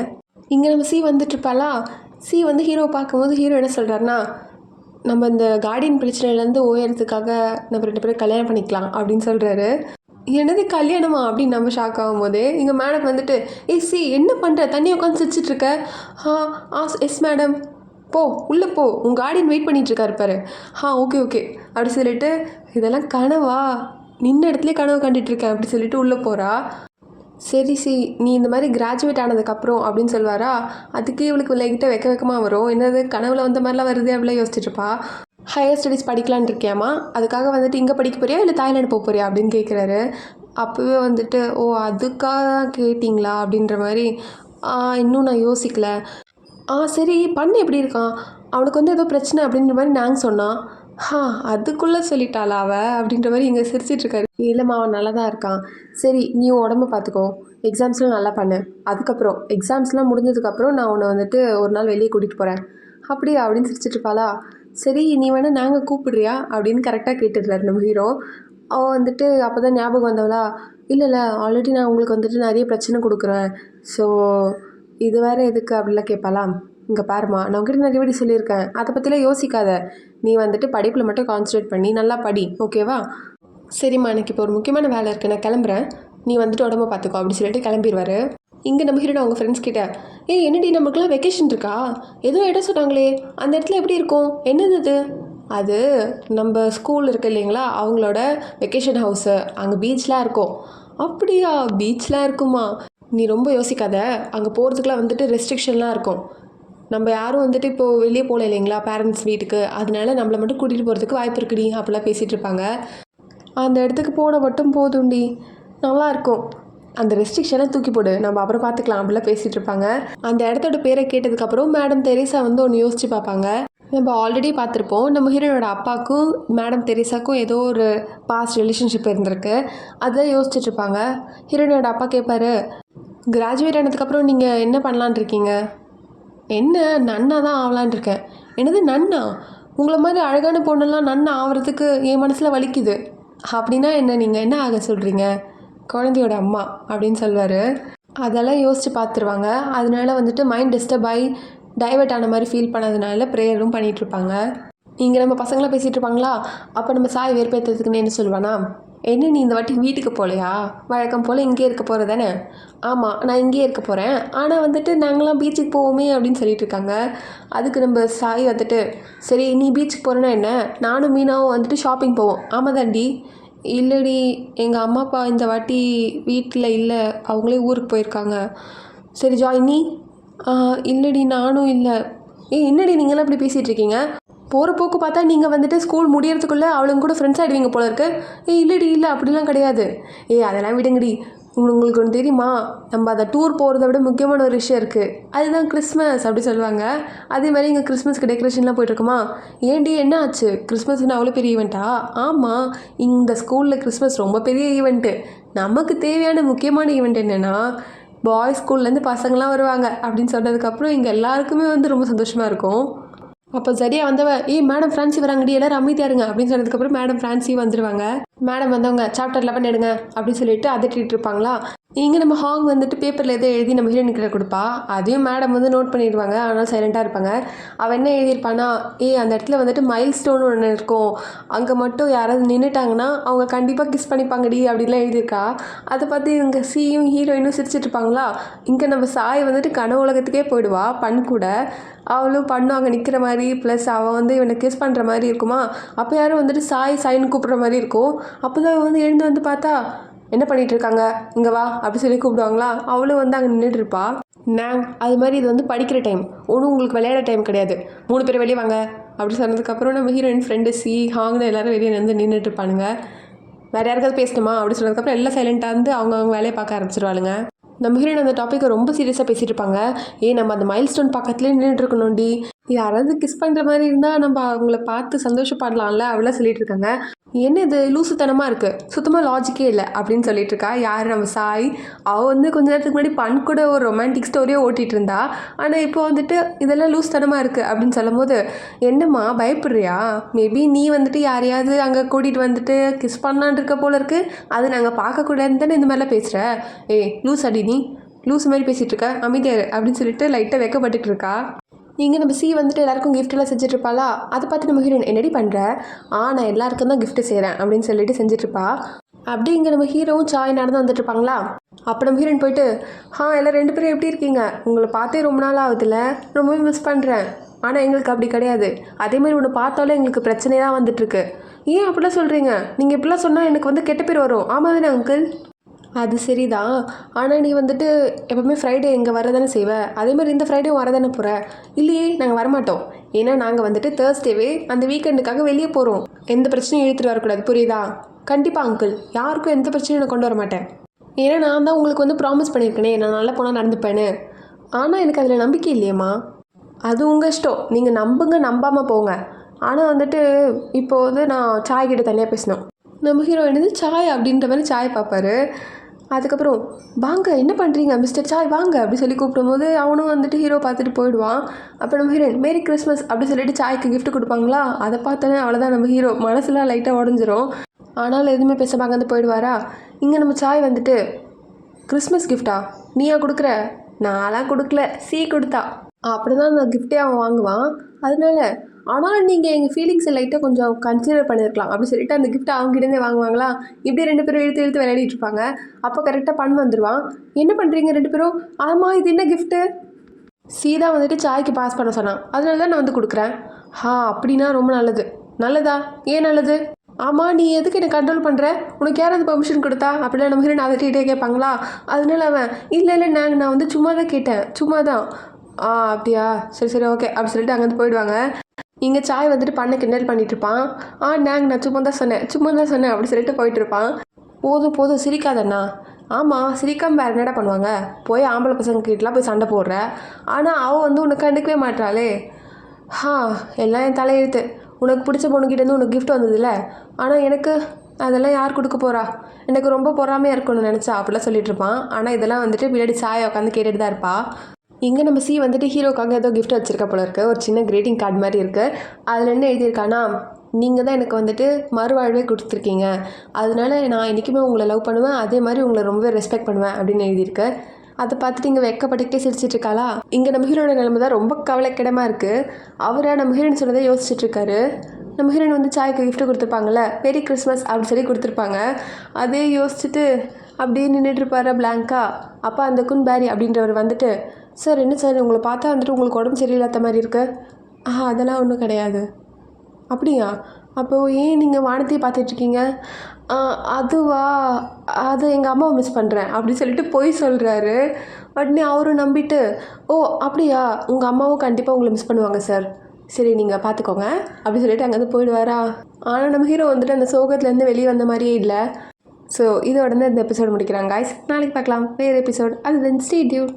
இங்கே நம்ம சி வந்துட்டுருப்பாளா. சி வந்து ஹீரோவை பார்க்கும்போது ஹீரோ என்ன சொல்கிறாருன்னா, நம்ம இந்த கார்டியன் பிரச்சனையிலேருந்து ஓயறதுக்காக நம்ம 2 பேரும் கல்யாணம் பண்ணிக்கலாம் அப்படின்னு சொல்கிறாரு. என்னது கல்யாணமா அப்படின்னு நம்ம ஷாக் ஆகும் போதே இங்கே மேடம் வந்துட்டு, சி என்ன பண்ணுற, தண்ணி உட்காந்து சிரிச்சிட்ருக்க? எஸ் மேடம், போ உள்ளே போ, உங்கள் கார்டியன் வெயிட் பண்ணிகிட்ருக்காரு பாரு. ஓகே ஓகே அப்படி சொல்லிட்டு, இதெல்லாம் கனவா, நின்ன இடத்துலேயே கனவு கண்டுட்ருக்கேன் அப்படி சொல்லிட்டு உள்ளே போகிறா. சரி நீ இந்த மாதிரி கிராஜுவேட் ஆனதுக்கப்புறம் அப்படின்னு சொல்லுவாரா. அதுக்கு இவளுக்கு லைட்டாக வெக்கமாக வரும். என்னது கனவுல வந்த மாதிரிலாம் வருது அப்படிலாம் யோசிச்சுட்ருப்பா. ஹையர் ஸ்டடீஸ் படிக்கலான்னு இருக்கியாமா, அதுக்காக வந்துட்டு இங்கே படிக்க போறியா இல்லை தாய்லாந்து போக போறியா அப்படின்னு கேட்குறாரு. அப்போவே வந்துட்டு ஓ அதுக்காக தான் கேட்டிங்களா அப்படின்ற மாதிரி, இன்னும் நான் யோசிக்கல. சரி பண்ணு எப்படி இருக்கான், அவனுக்கு வந்து ஏதோ பிரச்சனை அப்படின்ற மாதிரி நாங்கள் சொன்னான். அதுக்குள்ளே சொல்லிட்டாளா அவள் அப்படின்ற மாதிரி இங்கே சிரிச்சிட்ருக்காரு. இல்லைம்மா அவன் நல்லா தான் இருக்கான். சரி நீ உடம்பு பார்த்துக்கோ, எக்ஸாம்ஸ்லாம் நல்லா பண்ணு. அதுக்கப்புறம் எக்ஸாம்ஸ்லாம் முடிஞ்சதுக்கப்புறம் நான் உன்னை வந்துட்டு ஒரு நாள் வெளியே கூட்டிகிட்டு போகிறேன். அப்படியா அப்படின்னு சிரிச்சிட்ருப்பாளா. சரி நீ வேணால் நாங்கள் கூப்பிடுறியா அப்படின்னு கரெக்டாக கேட்டுடுறாரு நம்ம ஹீரோ. அவள் வந்துட்டு அப்போ தான் ஞாபகம் வந்தவளா, இல்லை ஆல்ரெடி நான் உங்களுக்கு வந்துட்டு நிறைய பிரச்சனை கொடுக்குறேன், ஸோ இது வேறு எதுக்கு அப்படிலாம் கேட்பாளா. இங்கே பாருமா, நான் உங்ககிட்ட நிறைய வாட்டி சொல்லியிருக்கேன், அதை பற்றிலாம் யோசிக்காத, நீ வந்துட்டு படிப்பில் மட்டும் கான்சன்ட்ரேட் பண்ணி நல்லா படி, ஓகேவா? சரிம்மா, எனக்கு இப்போ ஒரு முக்கியமான வேலை இருக்குது, நான் கிளம்புறேன், நீ வந்துட்டு உடம்ப பார்த்துக்கோ அப்படி சொல்லிட்டு கிளம்பிடுவார். இங்கே நம்ம ஹீரோட அவங்க ஃப்ரெண்ட்ஸ் கிட்ட, என்னடி நமக்குலாம் வெக்கேஷன் இருக்கா, ஏதோ இடம் சொன்னாங்களே, அந்த இடத்துல எப்படி இருக்கும், என்னது அது? அது நம்ம ஸ்கூல் இருக்குது இல்லைங்களா, அவங்களோட வெக்கேஷன் ஹவுஸு, அங்கே பீச்லாம் இருக்கும். அப்படியா, பீச்லாம் இருக்குமா? நீ ரொம்ப யோசிக்காத, அங்கே போகிறதுக்குலாம் வந்துட்டு ரெஸ்ட்ரிக்ஷன்லாம் இருக்கும். நம்ம யாரும் வந்துட்டு இப்போது வெளியே போகல இல்லைங்களா பேரண்ட்ஸ் வீட்டுக்கு, அதனால நம்மளை மட்டும் கூட்டிகிட்டு போகிறதுக்கு வாய்ப்பு இருக்குடி அப்படிலாம் பேசிகிட்டு இருப்பாங்க. அந்த இடத்துக்கு போன மட்டும் போதும்டி, நல்லாயிருக்கும், அந்த ரெஸ்ட்ரிக்ஷனை தூக்கி போடு, நம்ம அப்புறம் பார்த்துக்கலாம் அப்படிலாம் பேசிகிட்டு இருப்பாங்க. அந்த இடத்தோட பேரை கேட்டதுக்கப்புறம் மேடம் தெரேசா வந்து ஒன்று யோசிச்சு பார்ப்பாங்க. நம்ம ஆல்ரெடி பார்த்துருப்போம், நம்ம ஹீரோனோட அப்பாவுக்கும் மேடம் தெரேசாக்கும் ஏதோ ஒரு பாஸ்ட் ரிலேஷன்ஷிப் இருந்திருக்கு. அதை யோசிச்சுட்ருப்பாங்க. ஹீரோனோட அப்பா கேட்பாரு, கிராஜுவேட் ஆனதுக்கப்புறம் நீங்கள் என்ன பண்ணலான் இருக்கீங்க? என்ன நன்னா தான் ஆகலான் இருக்கேன். என்னது நன்னா? உங்களை மாதிரி அழகான பொண்ணெல்லாம் நன்னா ஆகிறதுக்கு என் மனசில் வலிக்குது. அப்படின்னா என்ன, நீங்கள் என்ன ஆக சொல்கிறீங்க? குழந்தையோட அம்மா அப்படின்னு சொல்வார். அதெல்லாம் யோசித்து பார்த்துருவாங்க. அதனால வந்துட்டு மைண்ட் டிஸ்டர்ப் ஆகி டைவர்ட் ஆன மாதிரி ஃபீல் பண்ணதுனால ப்ரேயரும் பண்ணிகிட்ருப்பாங்க. இங்கே நம்ம பசங்களாம் பேசிகிட்டு இருப்பாங்களா, அப்போ நம்ம சாய் வெறுப்பேற்றதுக்குன்னு என்ன சொல்லுவானா, என்ன நீ இந்த வாட்டி வீட்டுக்கு போகலையா, வழக்கம் போல் இங்கே இருக்க போகிற தானே? ஆமாம், நான் இங்கேயே இருக்க போகிறேன், ஆனால் வந்துட்டு நாங்களாம் பீச்சுக்கு போவோமே அப்படின்னு சொல்லிட்டு இருக்காங்க. அதுக்கு நம்ம சாய் வந்துட்டு, சரி நீ பீச்சுக்கு போகிறேன்னா என்ன, நானும் மீனாவும் வந்துட்டு ஷாப்பிங் போவோம். ஆமாம் தாண்டி. இல்லைடி, எங்கள் அம்மா அப்பா இந்த வாட்டி வீட்டில் இல்லை, அவங்களே ஊருக்கு போயிருக்காங்க. சரி ஜாய் நீ? இல்லைடி நானும் இல்லை. என்னடி நீங்களாம் இப்படி பேசிகிட்டு இருக்கீங்க? போகிற போக்கு பார்த்தா நீங்கள் வந்துட்டு ஸ்கூல் முடியறதுக்குள்ளே அவளுங்க கூட ஃப்ரெண்ட்ஸ் ஆகிடுவீங்க போல இருக்கு. இல்லைடி இல்லை அப்படிலாம் கிடையாது. அதெல்லாம் விடுங்கடி, உங்களுக்கு ஒன்று தெரியுமா, நம்ம அதை டூர் போகிறத விட முக்கியமான ஒரு விஷயம் இருக்குது, அதுதான் கிறிஸ்மஸ் அப்படி சொல்லுவாங்க. அதே மாதிரி இங்கே கிறிஸ்மஸ்க்கு டெக்கரேஷன்லாம் போயிட்டுருக்குமா. ஏன்டி என்ன ஆச்சு, கிறிஸ்மஸ்ன்னு அவ்வளோ பெரிய ஈவெண்ட்டா? ஆமாம், இந்த ஸ்கூலில் கிறிஸ்மஸ் ரொம்ப பெரிய ஈவெண்ட்டு. நமக்கு தேவையான முக்கியமான ஈவெண்ட் என்னென்னா, பாய்ஸ் ஸ்கூல்லேருந்து பசங்களாம் வருவாங்க அப்படின்னு சொன்னதுக்கப்புறம் இங்கே எல்லாருக்குமே ரொம்ப சந்தோஷமாக இருக்கும். அப்போ சரியாக வந்தவ, மேடம் ஃப்ரான்சி வராங்கடி, எல்லோரும் அமைதியாக இருங்க அப்படின்னு சொன்னதுக்கப்புறம் மேடம் ஃப்ரான்சி வந்துடுவாங்க. மேடம் வந்தவங்க சாப்டர் 11 எடுங்க அப்படின்னு சொல்லிட்டு அதட்டிகிட்டு இருப்பாங்களா. இங்கே நம்ம ஹாங் பேப்பரில் எதோ எழுதி நம்ம ஹீரோயின்கிட்ட கொடுப்பா. அதையும் மேடம் நோட் பண்ணிடுவாங்க, ஆனால் சைலண்ட்டாக இருப்பாங்க. அவள் என்ன எழுதியிருப்பானா, அந்த இடத்துல மைல் ஸ்டோன் ஒன்று இருக்கும், அங்கே மட்டும் யாராவது நின்றுட்டாங்கன்னா அவங்க கண்டிப்பாக கிஸ் பண்ணிப்பாங்கடி அப்படின்லாம் எழுதியிருக்கா. அதை பார்த்து இவங்க சியும் ஹீரோயினும் சிரிச்சிட்டு இருப்பாங்களா. இங்கே நம்ம சாய் கனவு உலகத்துக்கே போயிடுவா. பண் கூட அவளும் பண்ணும் அங்கே நிற்கிற மாதிரி, ப்ளஸ் அவள் இவனை கிஸ் பண்ணுற மாதிரி இருக்குமா. அப்போ யாரும் சாய் சாயின்னு கூப்பிட்ற மாதிரி இருக்கும். அப்போ தான் எழுந்து பார்த்தா என்ன பண்ணிகிட்டு இருக்காங்க, இங்கே வா அப்படி சொல்லி கூப்பிடுவாங்களா. அவளும் அங்கே நின்றுட்டு இருப்பா. அது மாதிரி இது படிக்கிற டைம், ஒன்றும் உங்களுக்கு விளையாட டைம் கிடையாது, 3 பேர் வெளியே வாங்க அப்படி சொன்னதுக்கப்புறம் நம்ம ஹீரோயின் ஃப்ரெண்டு சி ஹாங்னு எல்லோரும் வெளியே நின்றுட்டு இருப்பானுங்க. வேறு யாருக்காவது பேசணுமா அப்படி சொன்னதுக்கப்புறம் எல்லாம் சைலண்ட்டாக அவங்க வேலையை பார்க்க ஆரம்பிச்சிருவாளுங்க. நம்ம ஹீரோயின் அந்த டாப்பிக்கை ரொம்ப சீரியஸாக பேசிகிட்டு இருப்பாங்க. நம்ம அந்த மைல் ஸ்டோன் பக்கத்துலேயே நின்றுட்டு இருக்கணும்டி, யாராவது கிஸ் பண்ணுற மாதிரி இருந்தால் நம்ம அவங்கள பார்த்து சந்தோஷப்படலாம்ல அப்படிலாம் சொல்லிட்டு இருக்காங்க. என்ன இது லூசுத்தனமாக இருக்குது, சுத்தமாக லாஜிக்கே இல்லை அப்படின்னு சொல்லிட்டு இருக்கா. யார் நம்ம சாய். அவள் கொஞ்ச நேரத்துக்கு முன்னாடி பண் கூட ஒரு ரொமான்டிக் ஸ்டோரியே ஓட்டிகிட்டு இருந்தா. ஆனால் இப்போ இதெல்லாம் லூசுத்தனமாக இருக்குது அப்படின்னு சொல்லும் போது, என்னம்மா பயப்படுறியா, மேபி நீ யாரையாவது அங்கே கூட்டிகிட்டு கிஸ் பண்ணலான் இருக்க போல இருக்குது, அது நாங்கள் பார்க்கக்கூடாதுன்னு தானே இந்த மாதிரிலாம் பேசுகிற. லூஸ் அடி, நீ லூஸ் மாதிரி பேசிகிட்டு இருக்க, அமைதியாரு அப்படின்னு சொல்லிட்டு லைட்டாக வெக்கப்பட்டுட்டு இருக்கா. இங்கே நம்ம சி எல்லாருக்கும் கிஃப்ட்டெல்லாம் செஞ்சிட்ருப்பாளா. அதை பார்த்து நம்ம ஹீரோயின் என்னடி பண்ணுற, நான் எல்லாருக்கும் தான் கிஃப்ட்டு செய்கிறேன் அப்படின்னு சொல்லிட்டு செஞ்சிட்ருப்பா. அப்படி இங்கே நம்ம ஹீரோவும் சாய் நடந்து வந்துட்டுருப்பாங்களா. அப்போ நம்ம ஹீரோயின் போயிட்டு, எல்லாம் 2 பேரும் எப்படி இருக்கீங்க, உங்களை பார்த்தே ரொம்ப நாள் ஆகுதுல்ல, ரொம்பவே மிஸ் பண்ணுறேன். ஆனால் எங்களுக்கு அப்படி கிடையாது, அதேமாதிரி ஒன்று பார்த்தாலும் எங்களுக்கு பிரச்சனையாக வந்துட்டுருக்கு. ஏன் அப்படிலாம் சொல்கிறீங்க, நீங்கள் இப்படிலாம் சொன்னால் எனக்கு கெட்ட பேர் வரும். ஆமாம் தானே அங்கிள். அது சரிதான், ஆனால் நீ எப்போவுமே ஃப்ரைடே இங்கே வரதானே செய்வேன், அதேமாதிரி இந்த ஃப்ரைடேவும் வரதானே போகிற. இல்லையே, நாங்கள் வரமாட்டோம், ஏன்னா நாங்கள் தேர்ஸ்டேவே அந்த வீக்கெண்டுக்காக வெளியே போகிறோம். எந்த பிரச்சனையும் இழுத்துட்டு வரக்கூடாது, புரியுதா. கண்டிப்பாக அங்கிள், யாருக்கும் எந்த பிரச்சனையும் நான் கொண்டு வர மாட்டேன். ஏன்னா நான் தான் உங்களுக்கு ப்ராமிஸ் பண்ணியிருக்கேனே, நான் நல்லா போனால் நடந்துப்பேன்னு. ஆனால் எனக்கு அதில் நம்பிக்கை இல்லையம்மா. அது உங்கள் இஷ்டம், நீங்கள் நம்புங்க நம்பாமல் போங்க. ஆனால் இப்போது நான் சாய் கிட்ட தனியாக பேசணும். நம்ம ஹீரோயின் சாய் அப்படின்ற மாதிரி சாய் பார்ப்பாரு. அதுக்கப்புறம் வாங்க என்ன பண்ணுறீங்க மிஸ்டர் சாய் வாங்க அப்படி சொல்லி கூப்பிடும்போது அவனும் ஹீரோ பார்த்துட்டு போயிடுவான். அப்போ நம்ம ஹீரோயின் மேரி கிறிஸ்மஸ் அப்படி சொல்லிட்டு சாய்க்கு கிஃப்ட் கொடுப்பாங்களா. அதை பார்த்தோன்னே அவ்வளோதான், நம்ம ஹீரோ மனசுலாம் லைட்டாக உடஞ்சிரும். ஆனாலும் எதுவுமே பேசாமல் போயிடுவாரா. இங்கே நம்ம சாய் கிறிஸ்மஸ் கிஃப்டா நீயா கொடுக்குற, நான்லாம் கொடுக்கல, சி கொடுத்தா, அப்படி தான் அந்த கிஃப்டே அவன் வாங்குவான். அதனால ஆனாலும் நீங்கள் எங்கள் ஃபீலிங்ஸை லைட்டாக கொஞ்சம் கன்சிடர் பண்ணியிருக்கலாம் அப்படி சொல்லிட்டு அந்த கிஃப்ட்டை அவங்ககிட்டே வாங்குவாங்களா. இப்படி 2 பேரும் இழுத்து விளையாடிட்டு இருப்பாங்க. அப்போ கரெக்டாக பண்ண வந்துடுவான். என்ன பண்ணுறீங்க 2 பேரும். ஆமாம், இது என்ன கிஃப்ட்டு. சீதா சாய்க்கு பாஸ் பண்ண சொன்னான், அதனால தான் நான் கொடுக்குறேன். அப்படின்னா ரொம்ப நல்லது. நல்லதா, ஏன் நல்லது. ஆமாம், நீ எதுக்கு என்னை கண்ட்ரோல் பண்ணுற, உனக்கு யாராவது பெர்மிஷன் கொடுத்தா அப்படிலாம் நம்ம ஹீரோயின் அதட்டிகிட்டே கேட்பாங்களா. அதனால அவன் இல்லை நான் சும்மா தான் கேட்டேன், சும்மா தான். அப்படியா, சரி ஓகே அப்படி சொல்லிட்டு அங்கேருந்து போயிடுவாங்க. இங்கே சாய் பண்ண கிண்டல் பண்ணிட்டு இருப்பான். நான் சும்மா தான் சொன்னேன் அப்படி சொல்லிட்டு போயிட்டுருப்பான். போதும் சிரிக்காதண்ணா. ஆமாம், சிரிக்காமல் வேறு என்னடா பண்ணுவாங்க, போய் ஆம்பளை பசங்கக்கிட்டலாம் போய் சண்டை போடுற. ஆனால் அவள் உனக்கு கண்டுக்கவே மாட்டாளே. எல்லாம் என் தலையெழுத்து, உனக்கு பிடிச்ச பொண்ணுக்கிட்டேருந்து உனக்கு கிஃப்ட் வந்ததில்ல, ஆனால் எனக்கு அதெல்லாம் யார் கொடுக்க போகிறா, எனக்கு ரொம்ப பொறாமையாக இருக்கணும்னு நினச்சா அப்படிலாம் சொல்லிட்டுருப்பான். ஆனால் இதெல்லாம் பின்னாடி சாயை உட்காந்து கேட்டுட்டு தான் இருப்பா. இங்கே நம்ம சி ஹீரோக்காக ஏதோ கிஃப்ட் வச்சுருக்க போல இருக்குது, ஒரு சின்ன கிரீட்டிங் கார்டு மாதிரி இருக்குது. அதில் என்ன எழுதியிருக்கானா, நீங்கள் தான் எனக்கு மறுவாழ்வே கொடுத்துருக்கீங்க, அதனால நான் என்றைக்குமே உங்களை லவ் பண்ணுவேன், அதே மாதிரி உங்களை ரொம்பவே ரெஸ்பெக்ட் பண்ணுவேன் அப்படின்னு எழுதியிருக்கு. அதை பார்த்துட்டு இங்கே வெக்கப்பட்டுக்கிட்டே சிரிச்சிட்டு இருக்காளா. இங்கே நம்ம ஹீரோட நிலைமை தான் ரொம்ப கவலைக்கிடமாக இருக்குது. அவரை நம்ம ஹீரோயின் சொன்னதை யோசிச்சுட்ருக்காரு. நம்ம ஹீரோயின் சாய்க்கு கிஃப்ட் கொடுத்துருப்பாங்கள்ல, மேரி கிறிஸ்மஸ் அப்படி சொல்லி கொடுத்துருப்பாங்க. அதே யோசிச்சுட்டு அப்படியே நின்றுட்டுருப்பாரு பிளாங்காக. அப்போ அந்த குன் பேரி அப்படின்றவர் சார் என்ன சார் உங்களை பார்த்தா உங்களுக்கு உடம்பு சரியில்லாத மாதிரி இருக்கு. அதெல்லாம் ஒன்றும் கிடையாது. அப்படியா, அப்போது ஏன் நீங்கள் வானத்தையே பார்த்துட்ருக்கீங்க. அதுவா, அது எங்கள் அம்மாவை மிஸ் பண்ணுறேன் அப்படி சொல்லிட்டு போய் சொல்கிறாரு. உடனே அவரும் நம்பிட்டு, ஓ அப்படியா, உங்கள் அம்மாவும் கண்டிப்பாக உங்களை மிஸ் பண்ணுவாங்க சார், சரி நீங்கள் பார்த்துக்கோங்க அப்படி சொல்லிட்டு அங்கேருந்து போயிடுவாரா. ஆனால் நம்ம ஹீரோ அந்த சோகத்துலேருந்து வெளியே வந்த மாதிரியே இல்லை. ஸோ இதோட இந்த எபிசோட் முடிக்கிறாங்க guys. நாளைக்கு பார்க்கலாம் வேறு எபிசோட். அது தென் ஸ்டே டியூன்.